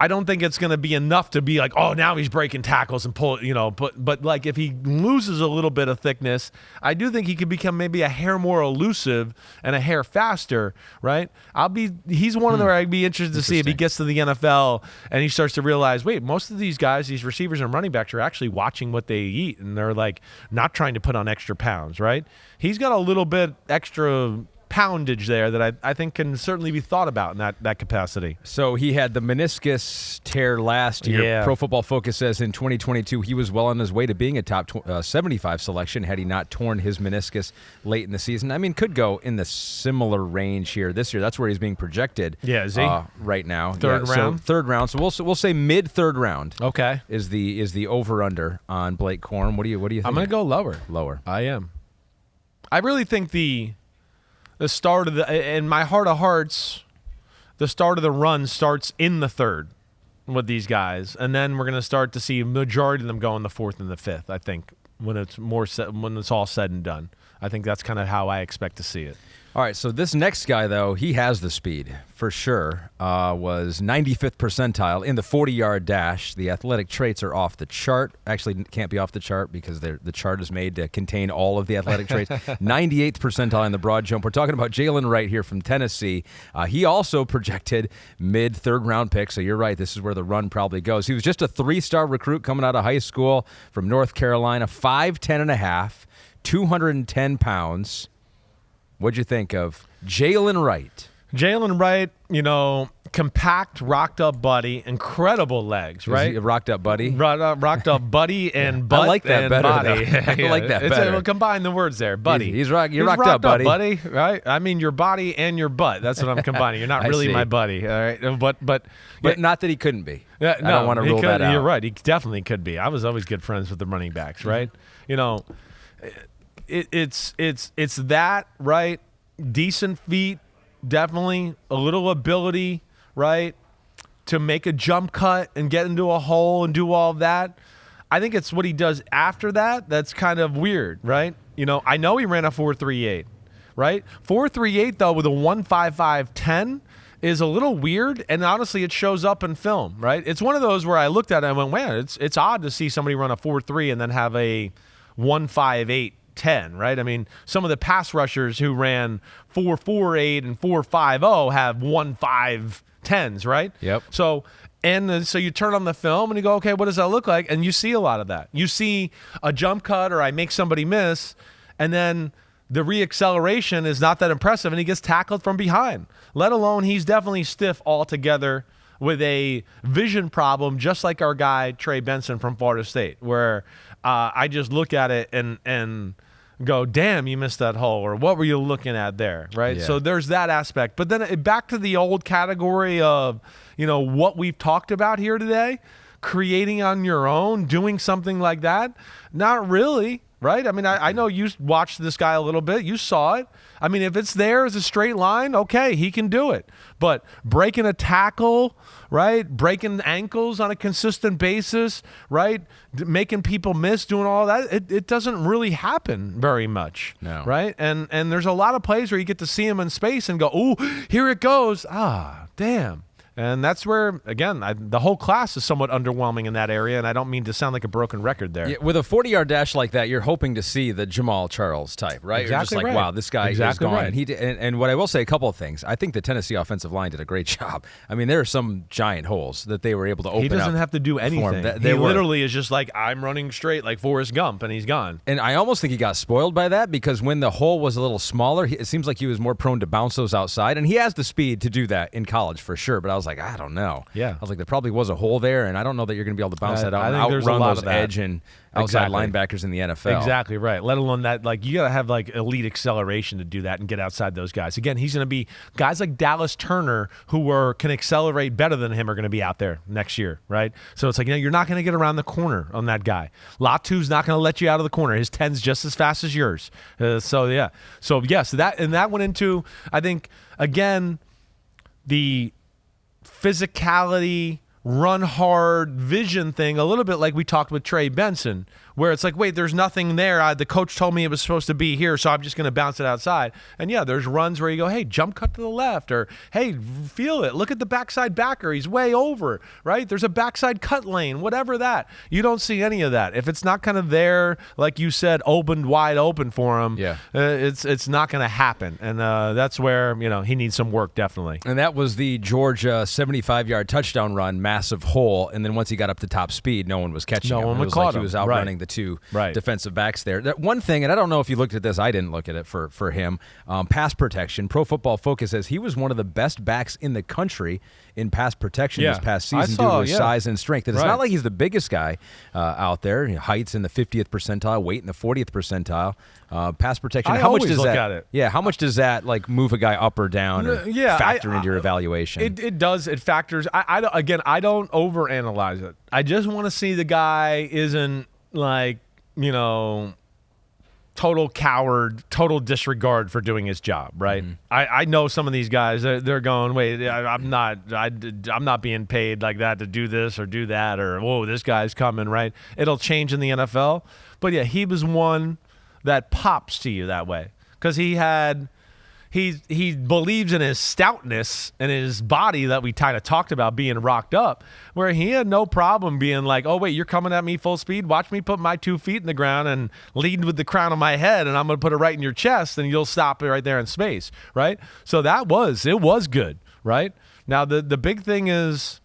I don't think it's going to be enough to be like, now he's breaking tackles and pull, but like if he loses a little bit of thickness, I do think he could become maybe a hair more elusive and a hair faster, right? He's one of the where I'd be interested to see if he gets to the NFL and he starts to realize, wait, most of these guys, these receivers and running backs are actually watching what they eat and they're like not trying to put on extra pounds, right? He's got a little bit extra poundage there that I think can certainly be thought about in that capacity. So he had the meniscus tear last year. Yeah. Pro Football Focus says in 2022 he was well on his way to being a top 75 selection had he not torn his meniscus late in the season. I mean, could go in the similar range here this year. That's where he's being projected. Yeah, is he? Right now. Third round? So third round. So we'll say mid third round. Okay. Is the over under on Blake Corum. What do you think? I'm going to go lower. Lower. I am. I really think the start of in my heart of hearts, the start of the run starts in the third with these guys, and then we're going to start to see a majority of them go in the fourth and the fifth. I think when it's all said and done, I think that's kind of how I expect to see it. All right, so this next guy, though, he has the speed for sure. Was 95th percentile in the 40-yard dash. The athletic traits are off the chart. Actually, can't be off the chart because the chart is made to contain all of the athletic traits. 98th percentile in the broad jump. We're talking about Jaylen Wright here from Tennessee. He also projected mid-third round pick, so you're right. This is where the run probably goes. He was just a 3-star recruit coming out of high school from North Carolina, 5'10 and a half, 210 pounds. What'd you think of Jaylen Wright? Jaylen Wright, compact, rocked up buddy, incredible legs, right? Rocked up buddy? Rocked up buddy and butt I like that and better, body. I like that better. We'll combine the words there, buddy. You're rocked up, buddy. Right? I mean your body and your butt. That's what I'm combining. You're not really my buddy, all right? But not that he couldn't be. Yeah, I don't want to rule that out. You're right. He definitely could be. I was always good friends with the running backs, right? It's that, right? Decent feet, definitely a little ability, right, to make a jump cut and get into a hole and do all of that. I think it's what he does after that that's kind of weird, right? I know he ran a 4.38, right? 4.38 though with a 1.55.10 is a little weird, and honestly, it shows up in film, right? It's one of those where I looked at it and went, man, it's odd to see somebody run a 4.3 and then have a 1.58. 10, right? I mean, some of the pass rushers who ran 4.48 and 4.50 have 1.510s, right? Yep. So you turn on the film and you go, okay, what does that look like? And you see a lot of that. You see a jump cut or I make somebody miss, and then the reacceleration is not that impressive, and he gets tackled from behind. Let alone he's definitely stiff altogether with a vision problem, just like our guy Trey Benson from Florida State, where I just look at it and go, damn, you missed that hole, or what were you looking at there, right? Yeah. So there's that aspect. But then back to the old category of, what we've talked about here today, creating on your own, doing something like that, not really. right? I mean, I know you watched this guy a little bit. You saw it. I mean, if it's there as a straight line, okay, he can do it. But breaking a tackle, right? Breaking ankles on a consistent basis, right? Making people miss, doing all that, it doesn't really happen very much, right? And there's a lot of plays where you get to see him in space and go, ooh, here it goes. Ah, damn. And that's where, again, the whole class is somewhat underwhelming in that area, and I don't mean to sound like a broken record there. Yeah, with a 40-yard dash like that, you're hoping to see the Jamal Charles type, right? Exactly. You're just like, right. wow, this guy is gone. Right. And what I will say, a couple of things. I think the Tennessee offensive line did a great job. I mean, there are some giant holes that they were able to open up. He doesn't have to do anything. He literally is just like, I'm running straight like Forrest Gump, and he's gone. And I almost think he got spoiled by that because when the hole was a little smaller, it seems like he was more prone to bounce those outside. And he has the speed to do that in college for sure. But I was like, I don't know. Yeah. I was like, there probably was a hole there, and I don't know that you're going to be able to bounce that out and outrun those edge and outside linebackers in the NFL. Exactly right. Let alone that, like, you got to have like elite acceleration to do that and get outside those guys. Again, he's going to be guys like Dallas Turner who can accelerate better than him are going to be out there next year, right? So it's like, you're not going to get around the corner on that guy. Latu's not going to let you out of the corner. His 10's just as fast as yours. So yes, that went into, I think, again, the physicality, run hard, vision thing, a little bit like we talked with Trey Benson, where it's like, wait, there's nothing there. The coach told me it was supposed to be here, so I'm just going to bounce it outside. And yeah, there's runs where you go, hey, jump cut to the left, or hey, feel it. Look at the backside backer. He's way over, right? There's a backside cut lane, whatever that. You don't see any of that. If it's not kind of there, like you said, wide open for him, it's not going to happen. And that's where, he needs some work, definitely. And that was the Georgia 75-yard touchdown run, massive hole. And then once he got up to top speed, no one was catching him. No one would caught him. He was outrunning the two defensive backs there. That one thing, and I don't know if you looked at this, I didn't look at it for him, pass protection. Pro Football Focus says he was one of the best backs in the country in pass protection this past season due to his size and strength. And it's not like he's the biggest guy out there. Height's in the 50th percentile, weight in the 40th percentile. Pass protection. How much does that? Yeah, how much does that like move a guy up or down or factor into your evaluation? It does. It factors. I don't overanalyze it. I just want to see the guy isn't like, total coward, total disregard for doing his job, right? Mm-hmm. I know some of these guys, they're going, wait, I'm not being paid like that to do this or do that, or whoa, this guy's coming, right? It'll change in the NFL. But yeah, he was one that pops to you that way because he believes in his stoutness and his body that we kind of talked about being rocked up, where he had no problem being like, oh, wait, you're coming at me full speed? Watch me put my 2 feet in the ground and lead with the crown of my head, and I'm going to put it right in your chest, and you'll stop it right there in space, right? So it was good, right? Now, the big thing is,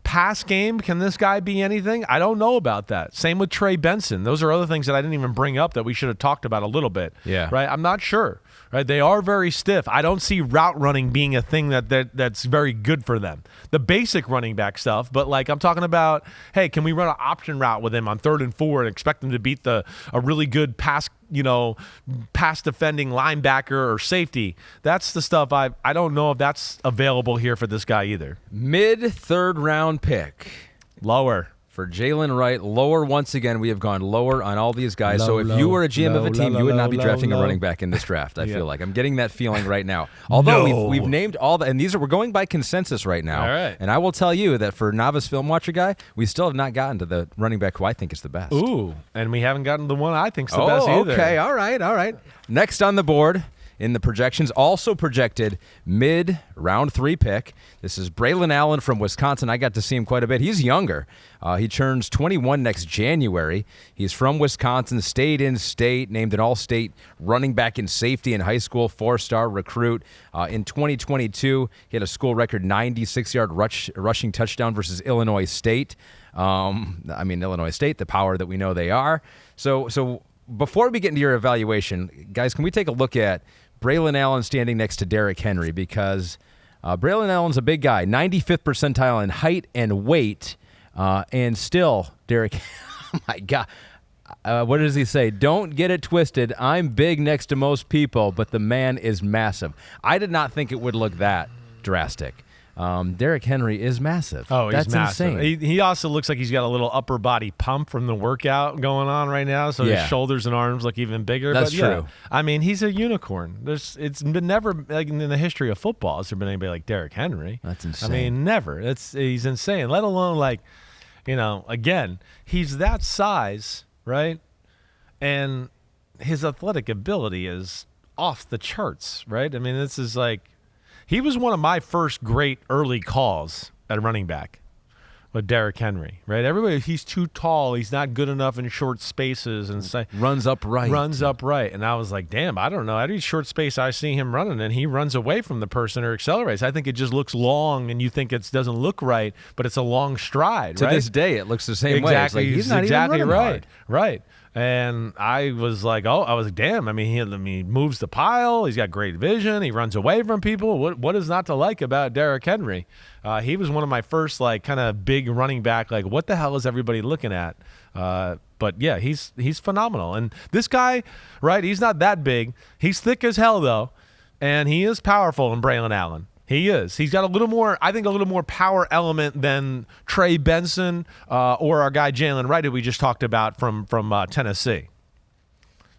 pass game, can this guy be anything? I don't know about that. Same with Trey Benson. Those are other things that I didn't even bring up that we should have talked about a little bit. Yeah. Right? I'm not sure. Right? They are very stiff. I don't see route running being a thing that's very good for them. The basic running back stuff, but like I'm talking about, hey, can we run an option route with him on 3rd and 4 and expect him to beat a really good pass defending linebacker or safety? That's the stuff I don't know if that's available here for this guy either. Mid-3rd round pick. Lower. For Jaylen Wright, lower once again. We have gone lower on all these guys. So if you were a GM of a team, you would not be drafting a running back in this draft, I feel like. I'm getting that feeling right now. Although we've named all the, and we're going by consensus right now. All right. And I will tell you that for novice film watcher guy, we still have not gotten to the running back who I think is the best. Ooh, and we haven't gotten the one I think is the best either. Okay, all right. Next on the board in the projections, also projected mid-round 3 pick. This is Braelon Allen from Wisconsin. I got to see him quite a bit. He's younger. He turns 21 next January. He's from Wisconsin, stayed in state, named an all-state running back in safety in high school, 4-star recruit. In 2022, he had a school record 96-yard rushing touchdown versus Illinois State. Illinois State, the power that we know they are. So before we get into your evaluation, guys, can we take a look at Braelon Allen standing next to Derrick Henry? Because Braelon Allen's a big guy, 95th percentile in height and weight, and still, Derrick, oh my God, what does he say? Don't get it twisted. I'm big next to most people, but the man is massive. I did not think it would look that drastic. Derrick Henry is massive. Oh, he's That's massive. insane. He also looks like he's got a little upper body pump from the workout going on right now, so his shoulders and arms look even bigger. That's but true. I mean, he's a unicorn. It's been never, like, in the history of football, has there been anybody like Derrick Henry? That's insane. I mean, never. He's insane. Let alone, like, again, he's that size, right? And his athletic ability is off the charts, right? I mean, this is like, he was one of my first great early calls at running back with Derrick Henry, right? Everybody, he's too tall. He's not good enough in short spaces, and runs upright. And I was like, damn, I don't know. Every short space I see him running, and he runs away from the person or accelerates. I think it just looks long, and you think it doesn't look right, but it's a long stride. To this day, it looks the same way. It's like, he's not exactly even running hard. Right. And I was like, damn. I mean, he moves the pile. He's got great vision. He runs away from people. What is not to like about Derrick Henry? He was one of my first, like, kind of big running back. Like, what the hell is everybody looking at? But yeah, he's phenomenal. And this guy, right? He's not that big. He's thick as hell though, and he is powerful in Braelon Allen. He is. He's got a little more power element than Trey, Benson, or our guy Jaylen Wright, who we just talked about from Tennessee.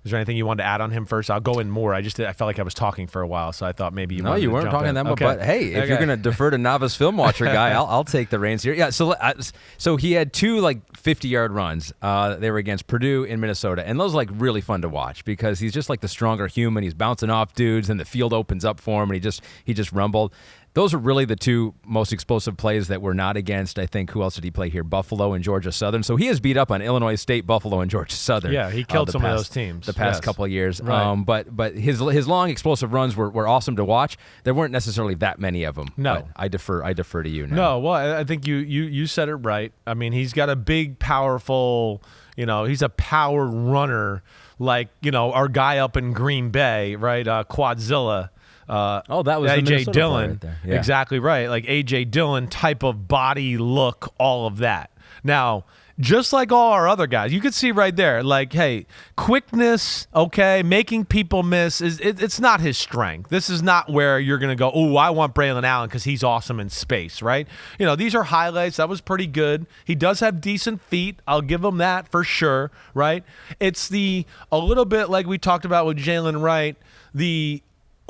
Is there anything you wanted to add on him first? I'll go in more. I felt like I was talking for a while, so I thought maybe you wanted to weren't jump talking in. that much. Okay. But hey, if you're going to defer to novice film watcher guy, I'll take the reins here. Yeah, so he had two, like, 50-yard runs. They were against Purdue in Minnesota, and those are, like, really fun to watch because he's just like the stronger human. He's bouncing off dudes, and the field opens up for him, and he just rumbled. Those are really the two most explosive plays that were not against, I think, who else did he play here? Buffalo and Georgia Southern. So he has beat up on Illinois State, Buffalo, and Georgia Southern. Yeah, he killed some of those teams. The past couple of years. Right. But his long, explosive runs were awesome to watch. There weren't necessarily that many of them. No. But I defer to you now. No, well, I think you said it right. I mean, he's got a big, powerful, he's a power runner, like, our guy up in Green Bay, right? Quadzilla. That was A.J. the Dillon. right there. Yeah. Exactly right. Like A.J. Dillon type of body, look, all of that. Now, just like all our other guys, you could see right there, like, hey, quickness, okay, making people miss, it's not his strength. This is not where you're going to go, oh, I want Braelon Allen because he's awesome in space, right? These are highlights. That was pretty good. He does have decent feet. I'll give him that for sure, right? It's a little bit like we talked about with Jaylen Wright,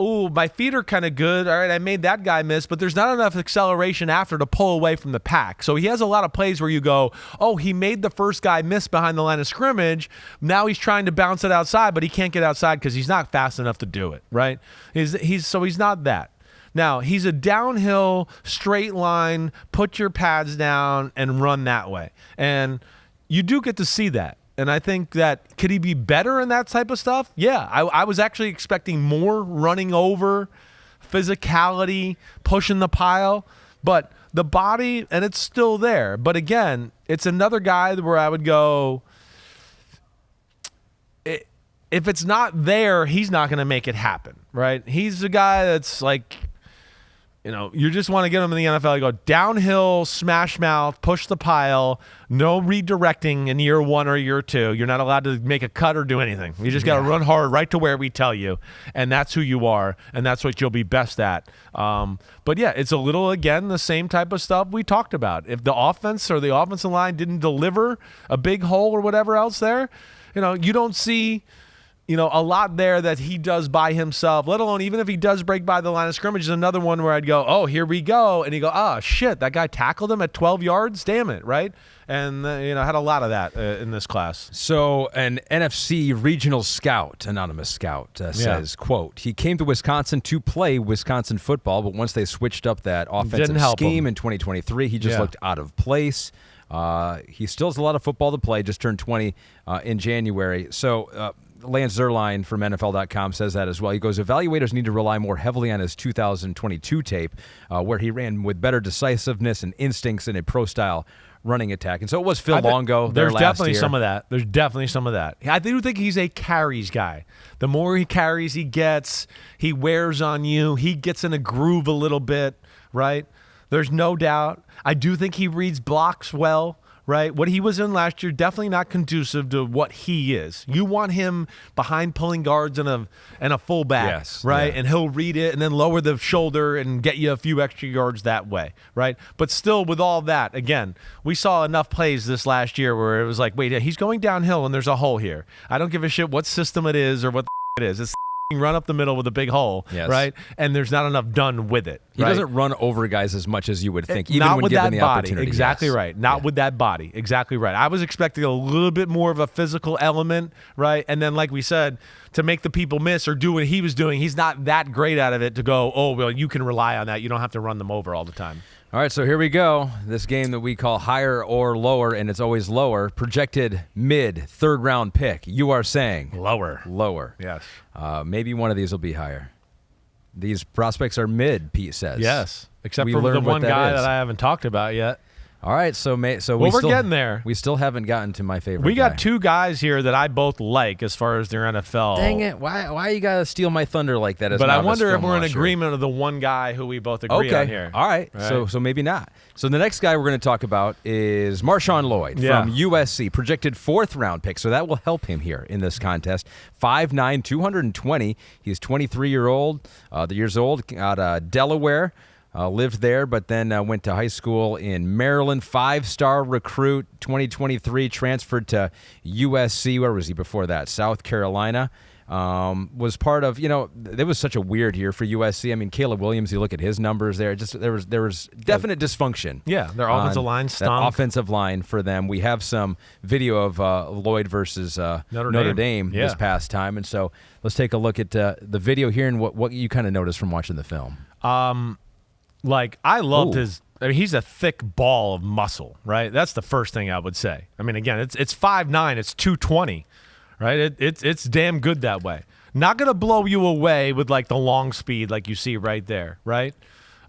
my feet are kind of good. All right, I made that guy miss, but there's not enough acceleration after to pull away from the pack. So he has a lot of plays where you go, oh, he made the first guy miss behind the line of scrimmage. Now he's trying to bounce it outside, but he can't get outside because he's not fast enough to do it, right? He's not that. Now, he's a downhill, straight line, put your pads down and run that way. And you do get to see that. And I think that, could he be better in that type of stuff? Yeah, I was actually expecting more running over, physicality, pushing the pile, but the body, and it's still there. But again, it's another guy where I would go, if it's not there, he's not going to make it happen, right? He's a guy that's like, you just want to get him in the NFL. You go downhill, smash mouth, push the pile, no redirecting in year 1 or year 2. You're not allowed to make a cut or do anything. You just got to run hard right to where we tell you, and that's who you are, and that's what you'll be best at. But yeah, it's a little, again, the same type of stuff we talked about. If the offense or the offensive line didn't deliver a big hole or whatever else there, you don't see a lot there that he does by himself, let alone even if he does break by the line of scrimmage is another one where I'd go, oh, here we go. And you go, oh, shit, that guy tackled him at 12 yards? Damn it, right? And, had a lot of that in this class. So an NFC regional scout, anonymous scout, says, quote, he came to Wisconsin to play Wisconsin football, but once they switched up that offensive scheme in 2023, he just looked out of place. He still has a lot of football to play, just turned 20 in January. So Lance Zierlein from NFL.com says that as well. He goes, evaluators need to rely more heavily on his 2022 tape, where he ran with better decisiveness and instincts in a pro-style running attack. And so it was Phil Longo there last year. There's definitely some of that. I do think he's a carries guy. The more he carries, he gets, he wears on you. He gets in a groove a little bit, right? There's no doubt. I do think he reads blocks well, right? What he was in last year, definitely not conducive to what he is. You want him behind pulling guards and a fullback, right? Yeah. And he'll read it and then lower the shoulder and get you a few extra yards that way, right? But still, with all that, again, we saw enough plays this last year where it was like, wait, he's going downhill and there's a hole here. I don't give a shit what system it is or what it is. It's run up the middle with a big hole, right? And there's not enough done with it. He doesn't run over guys as much as you would think, even when given the opportunity. Exactly right. Not with that body. Exactly right. I was expecting a little bit more of a physical element, right? And then, like we said, to make the people miss or do what he was doing, he's not that great out of it to go, oh, well, you can rely on that. You don't have to run them over all the time. All right, so here we go. This game that we call higher or lower, and it's always lower. Projected mid, third-round pick. You are saying? Lower. Lower. Yes. Maybe one of these will be higher. These prospects are mid, Pete says. Yes, except for the one guy that I haven't talked about yet. All right, so we're getting there. We still haven't gotten to my favorite. We got two guys here that I both like as far as their NFL. Dang it! Why you gotta steal my thunder like that? But I wonder if we're in agreement of the one guy who we both agree on here. All right. So maybe not. So the next guy we're going to talk about is MarShawn Lloyd from USC, projected 4th round pick. So that will help him here in this contest. 5'9", 220. He's 23 years old, out of Delaware. Lived there, but then went to high school in Maryland. 5-star recruit, 2023, transferred to USC. Where was he before that? South Carolina. Was part of, it was such a weird year for USC. I mean, Caleb Williams, you look at his numbers there, there was definite dysfunction. Yeah, their offensive line stunk. Offensive line for them. We have some video of Lloyd versus Notre Dame this past time, and so let's take a look at the video here and what you kind of noticed from watching the film. I loved he's a thick ball of muscle, right? That's the first thing I would say. I mean, again, it's 5'9", it's 220, right? It's damn good that way. Not going to blow you away with like the long speed like you see right there, right?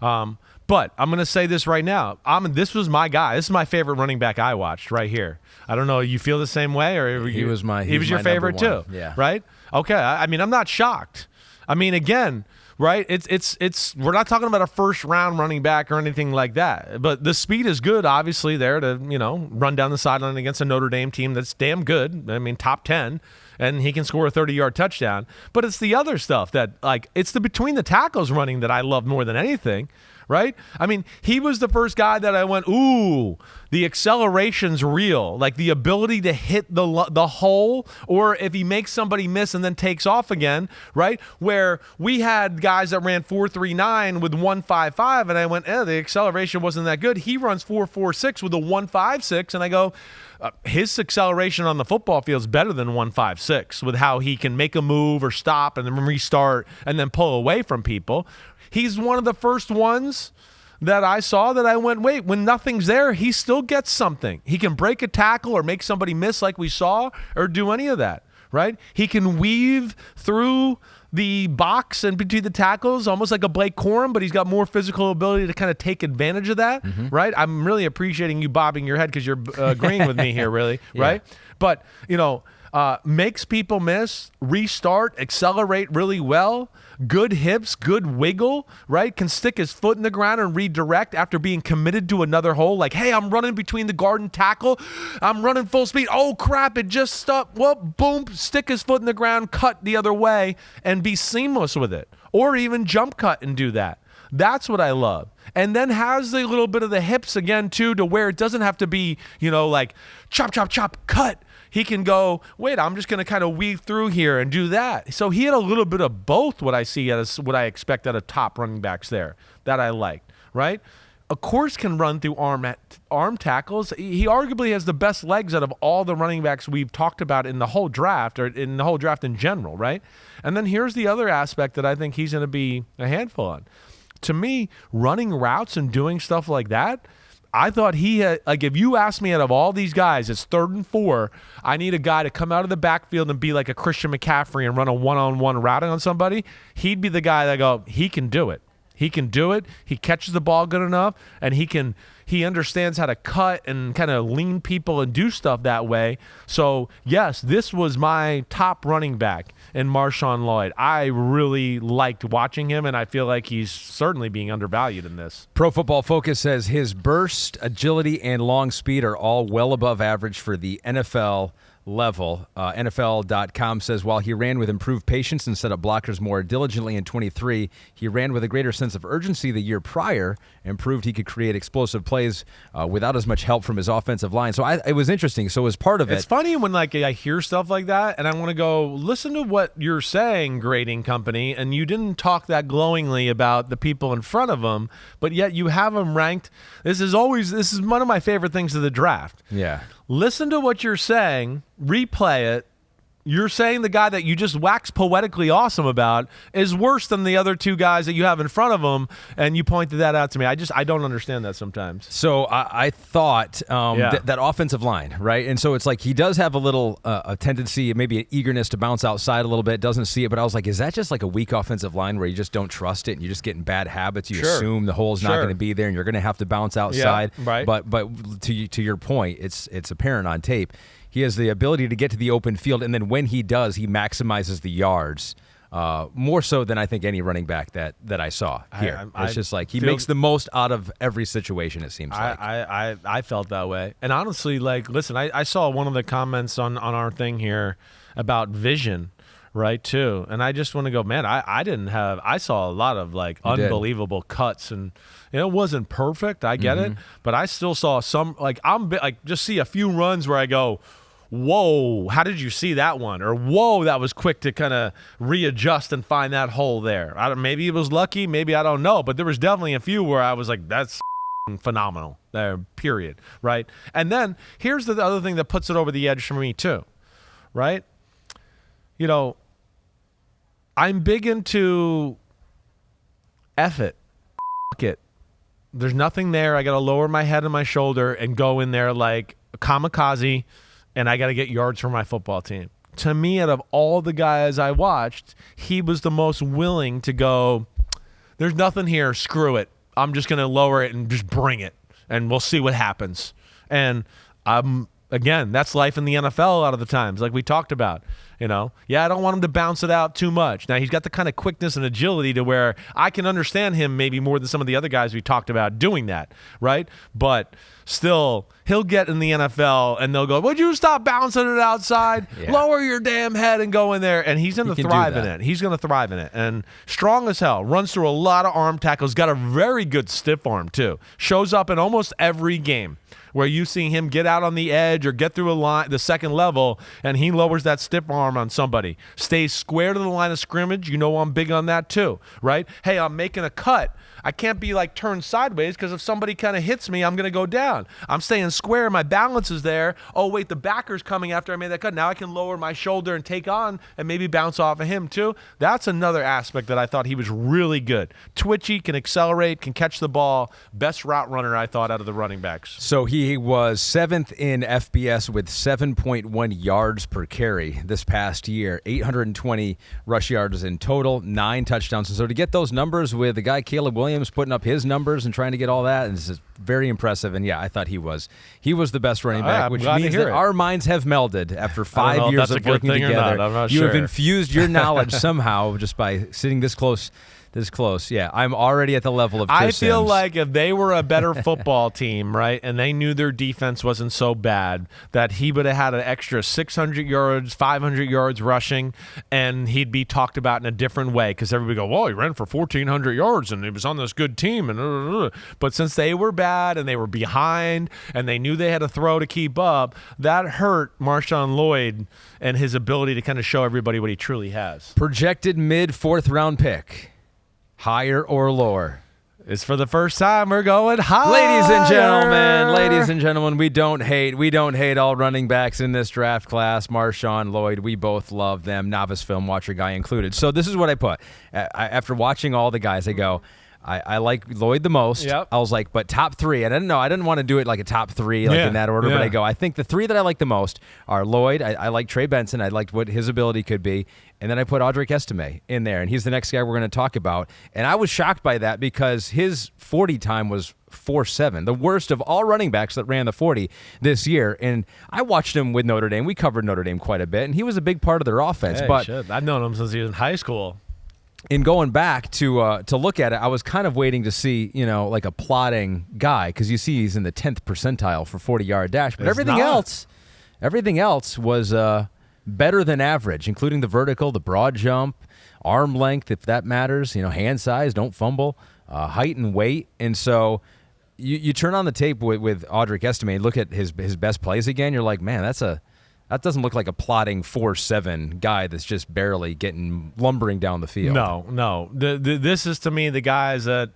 But I'm going to say this right now. This was my guy. This is my favorite running back I watched right here. I don't know, you feel the same way? Or he was your favorite too, right? Okay, I mean, I'm not shocked. I mean, again, right? It's we're not talking about a first round running back or anything like that. But the speed is good, obviously, there to, run down the sideline against a Notre Dame team that's damn good. I mean, top 10, and he can score a 30-yard touchdown. But it's the other stuff that, it's the between the tackles running that I love more than anything. Right? I mean, he was the first guy that I went, ooh, the acceleration's real. Like the ability to hit the hole, or if he makes somebody miss and then takes off again, right? Where we had guys that ran 4.39 with 1.55, and I went, the acceleration wasn't that good. He runs 4.46 with a 1.56, and I go, his acceleration on the football field is better than 1.56 with how he can make a move or stop and then restart and then pull away from people. He's one of the first ones that I saw that I went, wait, when nothing's there, he still gets something. He can break a tackle or make somebody miss like we saw or do any of that, right? He can weave through the box and between the tackles almost like a Blake Corum, but he's got more physical ability to kind of take advantage of that, right? I'm really appreciating you bobbing your head because you're agreeing with me here, really, right? But, makes people miss, restart, accelerate really well, good hips, good wiggle, right? Can stick his foot in the ground and redirect after being committed to another hole. Like, hey, I'm running between the guard and tackle. I'm running full speed. Oh, crap, it just stopped. Well, boom, stick his foot in the ground, cut the other way, and be seamless with it. Or even jump cut and do that. That's what I love. And then has a little bit of the hips again, too, to where it doesn't have to be, like chop, chop, chop, cut. He can go, wait, I'm just going to kind of weave through here and do that. So he had a little bit of both what I see as what I expect out of top running backs there that I liked, right? Of course can run through arm tackles. He arguably has the best legs out of all the running backs we've talked about in the whole draft or in the whole draft in general, right? And then here's the other aspect that I think he's going to be a handful on. To me, running routes and doing stuff like that, I thought he had, if you ask me out of all these guys, it's 3rd and 4, I need a guy to come out of the backfield and be like a Christian McCaffrey and run a one-on-one routing on somebody. He'd be the guy that go, he can do it. He can do it. He catches the ball good enough, and he understands how to cut and kind of lean people and do stuff that way. So, yes, this was my top running back. in MarShawn Lloyd. I really liked watching him, and I feel like he's certainly being undervalued in this. Pro Football Focus says his burst, agility, and long speed are all well above average for the NFL level. NFL.com says while he ran with improved patience and set up blockers more diligently in 23, he ran with a greater sense of urgency the year prior and proved he could create explosive plays without as much help from his offensive line. So it was interesting. So as part of it's funny when like I hear stuff like that and I want to go listen to what you're saying, grading company, and you didn't talk that glowingly about the people in front of them, but yet you have them ranked. This is one of my favorite things of the draft. Yeah. Listen to what you're saying, replay it. You're saying the guy that you just waxed poetically awesome about is worse than the other two guys that you have in front of him, and you pointed that out to me. I don't understand that sometimes. So I thought that offensive line, right? And so it's like he does have a little a tendency, maybe an eagerness to bounce outside a little bit, doesn't see it, but I was like, is that just like a weak offensive line where you just don't trust it and you just get in bad habits? You assume the hole's not going to be there and you're going to have to bounce outside. Yeah, right. But to your point, it's apparent on tape. He has the ability to get to the open field, and then when he does, he maximizes the yards more so than I think any running back that I saw here. It's just like he makes the most out of every situation, it seems like. I felt that way. And honestly, like, listen, I saw one of the comments on our thing here about vision, right, too. And I just want to go, man, I saw a lot of, like, unbelievable cuts, and it wasn't perfect. I get it. But I still saw some, like, just see a few runs where I go, whoa, how did you see that one? Or, whoa, that was quick to kind of readjust and find that hole there. Maybe it was lucky, maybe I don't know. But there was definitely a few where I was like, that's phenomenal there, period, right? And then here's the other thing that puts it over the edge for me too, right? You know, I'm big into F it. There's nothing there. I got to lower my head and my shoulder and go in there like a kamikaze, and I got to get yards for my football team. To me, out of all the guys I watched, he was the most willing to go, there's nothing here, screw it. I'm just going to lower it and just bring it, and we'll see what happens. And again, that's life in the NFL a lot of the times, like we talked about. You know, I don't want him to bounce it out too much. Now, he's got the kind of quickness and agility to where I can understand him maybe more than some of the other guys we talked about doing that, right? But still, he'll get in the NFL, and they'll go, would you stop bouncing it outside? Yeah. Lower your damn head and go in there. And he's going to thrive in it. He's going to thrive in it. And strong as hell. Runs through a lot of arm tackles. Got a very good stiff arm, too. Shows up in almost every game where you see him get out on the edge or get through a line, the second level, and he lowers that stiff arm on somebody. Stays square to the line of scrimmage. You know I'm big on that too, right? Hey, I'm making a cut. I can't be like turned sideways because if somebody kind of hits me, I'm going to go down. I'm staying square. My balance is there. Oh, wait, the backer's coming after I made that cut. Now I can lower my shoulder and take on and maybe bounce off of him too. That's another aspect that I thought he was really good. Twitchy, can accelerate, can catch the ball. Best route runner, I thought, out of the running backs. So he was 7th in FBS with 7.1 yards per carry this past year. 820 rush yards in total, 9 touchdowns. And so to get those numbers with the guy Caleb Williams putting up his numbers and trying to get all that, this is very impressive. And I thought he was the best running back, which means that our minds have melded after 5 years of working together. I'm not you sure. have infused your knowledge somehow just by sitting this close. Yeah, I'm already at the level of Chris I feel Simms. like if they were a better football team, right, and they knew their defense wasn't so bad, that he would have had an extra 600 yards, 500 yards rushing, and he'd be talked about in a different way because everybody go, well, he ran for 1,400 yards and he was on this good team. But since they were bad and they were behind and they knew they had to throw to keep up, that hurt MarShawn Lloyd and his ability to kind of show everybody what he truly has. Projected mid-4th round pick. Higher or lower? It's for the first time we're going higher. Ladies and gentlemen, we don't hate all running backs in this draft class. MarShawn Lloyd, we both love them. Novice film watcher guy included. So this is what I put. After watching all the guys, I go, I like Lloyd the most. Yep. I was like, but top 3. I didn't want to do it like a top 3 in that order. But I think the 3 that I like the most are Lloyd. I like Trey Benson. I liked what his ability could be. And then I put Audric Estime in there, and he's the next guy we're going to talk about. And I was shocked by that because his 40 time was 4.7, the worst of all running backs that ran the 40 this year. And I watched him with Notre Dame. We covered Notre Dame quite a bit, and he was a big part of their offense. I've known him since he was in high school. In going back to look at it, I was kind of waiting to see, like a plodding guy, because you see he's in the 10th percentile for 40-yard dash. But everything else was better than average, including the vertical, the broad jump, arm length, if that matters, hand size, don't fumble, height and weight. And so you turn on the tape with Audric Estime and look at his best plays again, you're like, man, that doesn't look like a plodding 4.7 guy that's just barely lumbering down the field. No. This is, to me, the guys that,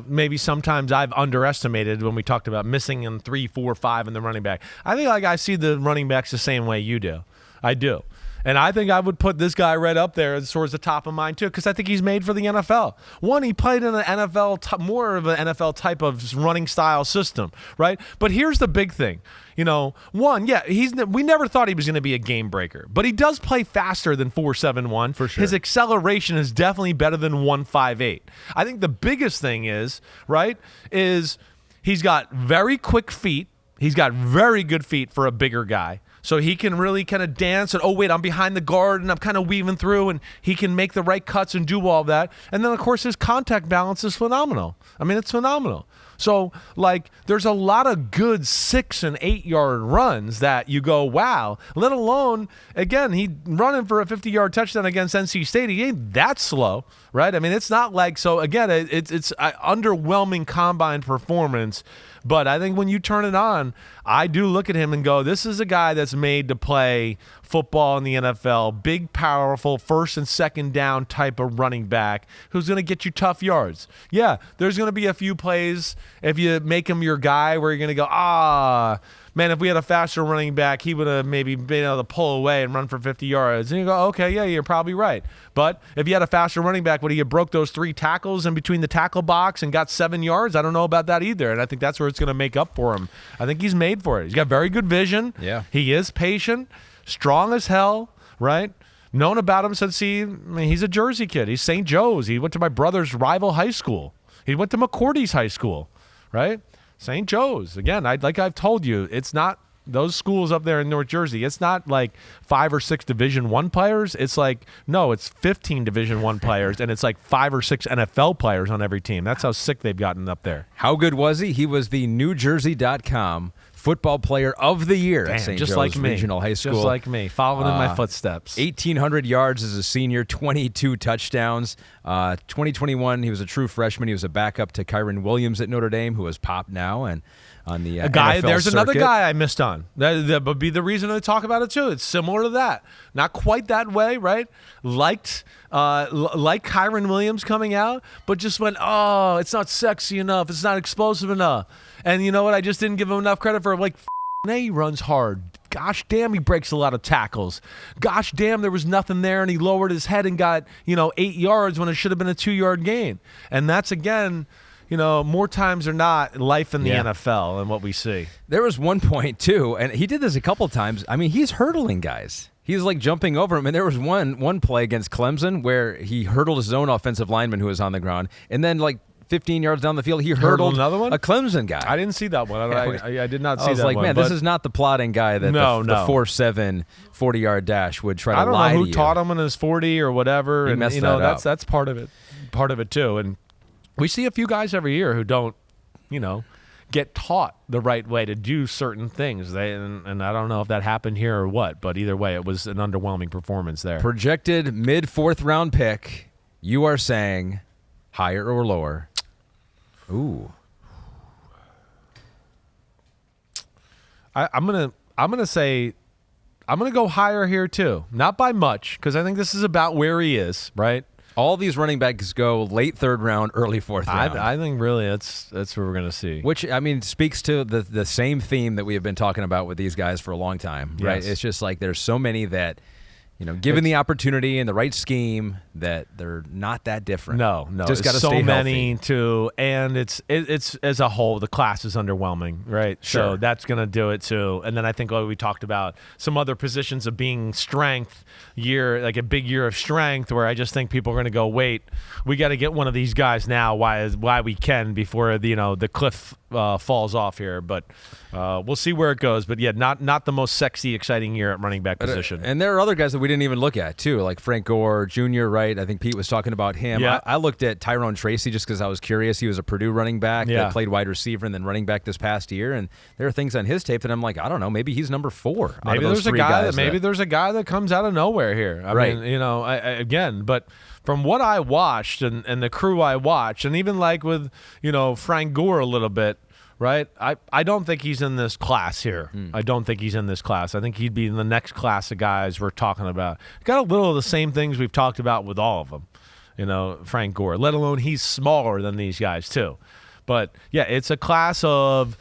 maybe sometimes I've underestimated when we talked about missing in 3, 4, 5 in the running back. I think I see the running backs the same way you do. I do. And I think I would put this guy right up there as towards the top of mine, too, because I think he's made for the NFL. One, he played in an NFL, more of an NFL type of running style system, right? But here's the big thing. One, we never thought he was going to be a game breaker, but he does play faster than 4.71. For sure. His acceleration is definitely better than 1.58. I think the biggest thing is he's got very quick feet. He's got very good feet for a bigger guy. So he can really kind of dance and, I'm behind the guard and I'm kind of weaving through, and he can make the right cuts and do all that. And then, of course, his contact balance is phenomenal. I mean, it's phenomenal. So, there's a lot of good 6- and 8-yard runs that you go, wow, let alone, again, he running for a 50-yard touchdown against NC State. He ain't that slow, right? I mean, it's not so, again, it's an underwhelming combine performance. But I think when you turn it on, I do look at him and go, this is a guy that's made to play football in the NFL, big, powerful, first and second down type of running back who's going to get you tough yards. Yeah, there's going to be a few plays if you make him your guy where you're going to go, man, if we had a faster running back, he would have maybe been able to pull away and run for 50 yards. And you go, okay, yeah, you're probably right. But if you had a faster running back, would he have broke those 3 tackles in between the tackle box and got 7 yards? I don't know about that either. And I think that's where it's going to make up for him. I think he's made for it. He's got very good vision. Yeah. He is patient, strong as hell, right? Known about him since he's a Jersey kid. He's St. Joe's. He went to my brother's rival high school. He went to McCourty's high school, right? St. Joe's. Again, like I've told you, it's not those schools up there in North Jersey. It's not like 5 or 6 Division I players. It's it's 15 Division I players, and it's 5 or 6 NFL players on every team. That's how sick they've gotten up there. How good was he? He was the NewJersey.com Football Player of the Year at St. Joe's Regional High School. Just like me, following in my footsteps. 1,800 yards as a senior, 22 touchdowns. 2021, he was a true freshman. He was a backup to Kyron Williams at Notre Dame, who is pop now and on the NFL There's circuit. Another guy I missed on. That would be the reason to talk about it too. It's similar to that. Not quite that way, right? Like Kyron Williams coming out, but just went, it's not sexy enough. It's not explosive enough. And you know what? I just didn't give him enough credit for he runs hard. Gosh damn, he breaks a lot of tackles. Gosh damn, there was nothing there, and he lowered his head and got 8 yards when it should have been a 2-yard gain. And that's, again, more times or not, life in the NFL and what we see. There was one point, too, and he did this a couple times. I mean, he's hurdling guys. He's jumping over him. And there was one play against Clemson where he hurdled his own offensive lineman who was on the ground. And then, 15 yards down the field, he hurdled another one? A Clemson guy. I didn't see that one. I did not see that one. I was like, man, this is not the plodding guy that the 4.7 40-yard dash would try to lie to you. I don't know who taught him in his 40 or whatever. He messed that up. That's part of it too. And we see a few guys every year who don't, get taught the right way to do certain things. And I don't know if that happened here or what, but either way, it was an underwhelming performance there. Projected mid-4th round pick, you are saying higher or lower? Ooh. I'm gonna go higher here too. Not by much, because I think this is about where he is, right? All these running backs go late 3rd round, early 4th round. I think really that's what we're gonna see. Which, I mean, speaks to the same theme that we have been talking about with these guys for a long time, right? Yes. It's just there's so many that given the opportunity and the right scheme, that they're not that different. No, just got to so stay many healthy. too, and it's as a whole, the class is underwhelming, right? Sure. So that's going to do it too. And then I think we talked about some other positions of being strength year, like a big year of strength, where I just think people are going to go, wait, we got to get one of these guys now. Why we can before the cliff falls off here, but we'll see where it goes. But yeah, not the most sexy, exciting year at running back position. And there are other guys that we didn't even look at too, like Frank Gore Jr., right? I think Pete was talking about him. Yeah. I looked at Tyrone Tracy just because I was curious. He was a Purdue running back that played wide receiver and then running back this past year, and there are things on his tape that I'm like, I don't know, maybe he's number 4. Maybe there's a guy there's a guy that comes out of nowhere here. I mean, again, but from what I watched and the crew I watched, and even like with Frank Gore a little bit. Right? I don't think he's in this class here. I don't think he's in this class. I think he'd be in the next class of guys we're talking about. Got a little of the same things we've talked about with all of them, Frank Gore, let alone he's smaller than these guys too. But, yeah, it's a class of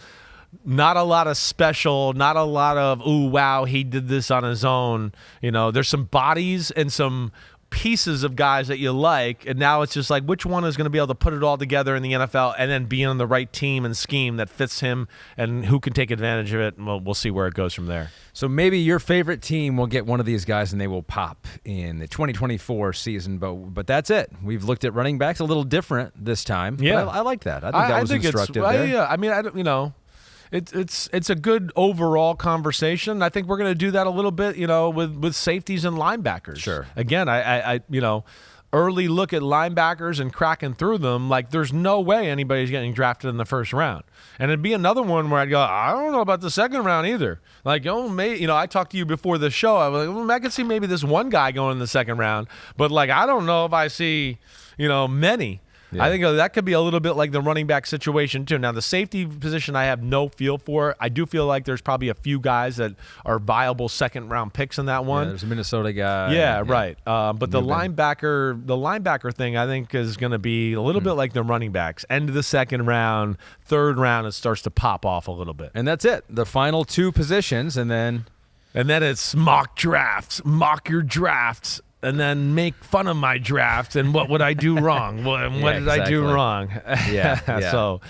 not a lot of special, not a lot of, ooh, wow, he did this on his own. There's some bodies and some pieces of guys that you like, and now it's just like, which one is going to be able to put it all together in the NFL and then be on the right team and scheme that fits him, and who can take advantage of it, and we'll see where it goes from there. So maybe your favorite team will get one of these guys and they will pop in the 2024 season, but that's it. We've looked at running backs a little different this time. Yeah. I like that. I think that was instructive there. Yeah, I mean, I don't, It's a good overall conversation. I think we're going to do that a little bit, with safeties and linebackers. Sure. Again, I early look at linebackers and cracking through them. Like, there's no way anybody's getting drafted in the first round. And it'd be another one where I'd go, I don't know about the second round either. Like, I talked to you before the show. I was like, I could see maybe this one guy going in the second round, but like, I don't know if I see, many. Yeah. I think that could be a little bit like the running back situation too. Now, the safety position I have no feel for. I do feel like there's probably a few guys that are viable second-round picks in that one. Yeah, there's a Minnesota guy. Yeah, right. But the linebacker thing I think is going to be a little bit like the running backs. End of the second round, third round, it starts to pop off a little bit. And that's it. The final 2 positions, and then it's mock drafts, mock your drafts. And then make fun of my draft and what would I do wrong? What did I do wrong? Yeah. So,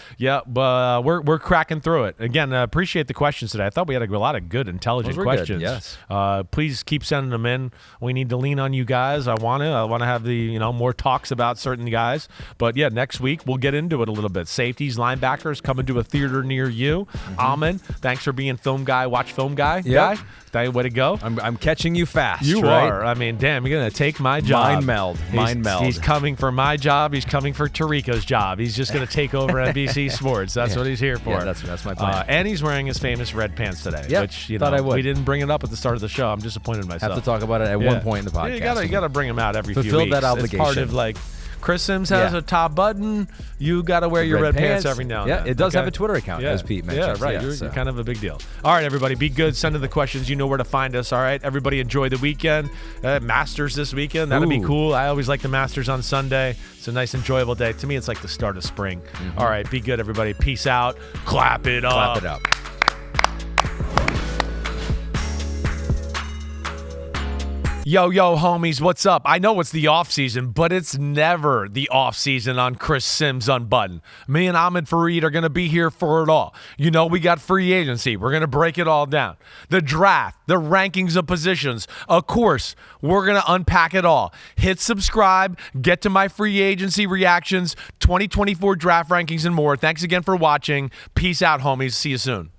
but we're cracking through it. Again, appreciate the questions today. I thought we had a lot of good, intelligent questions. Good, yes. Please keep sending them in. We need to lean on you guys. I want to have the more talks about certain guys. But yeah, next week we'll get into it a little bit. Safeties, linebackers coming to a theater near you. Ahmed, thanks for being film guy, watch film guy. Yep. Way to go. I'm catching you fast. You right? are. I mean, damn, you're going to take my job. Mind meld. He's coming for my job. He's coming for Tarico's job. He's just going to take over NBC Sports. That's what he's here for. Yeah, that's my plan. And he's wearing his famous red pants today, which thought I would. We didn't bring it up at the start of the show. I'm disappointed in myself. Have to talk about it at one point in the podcast. Yeah, you got to bring him out every few weeks. Fulfill that obligation. It's part of like Chris Simms has a top button. You got to wear your red pants every now and then. Yeah, it does have a Twitter account, as Pete mentioned. Yeah, right. You're kind of a big deal. All right, everybody, be good. Send in the questions. You know where to find us. All right, everybody, enjoy the weekend. Masters this weekend. That'll be cool. I always like the Masters on Sunday. It's a nice, enjoyable day. To me, it's like the start of spring. All right, be good, everybody. Peace out. Clap it up. Clap it up. Yo, homies, what's up? I know it's the off-season, but it's never the off-season on Chris Simms Unbuttoned. Me and Ahmed Fareed are going to be here for it all. We got free agency. We're going to break it all down. The draft, the rankings of positions. Of course, we're going to unpack it all. Hit subscribe, get to my free agency reactions, 2024 draft rankings, and more. Thanks again for watching. Peace out, homies. See you soon.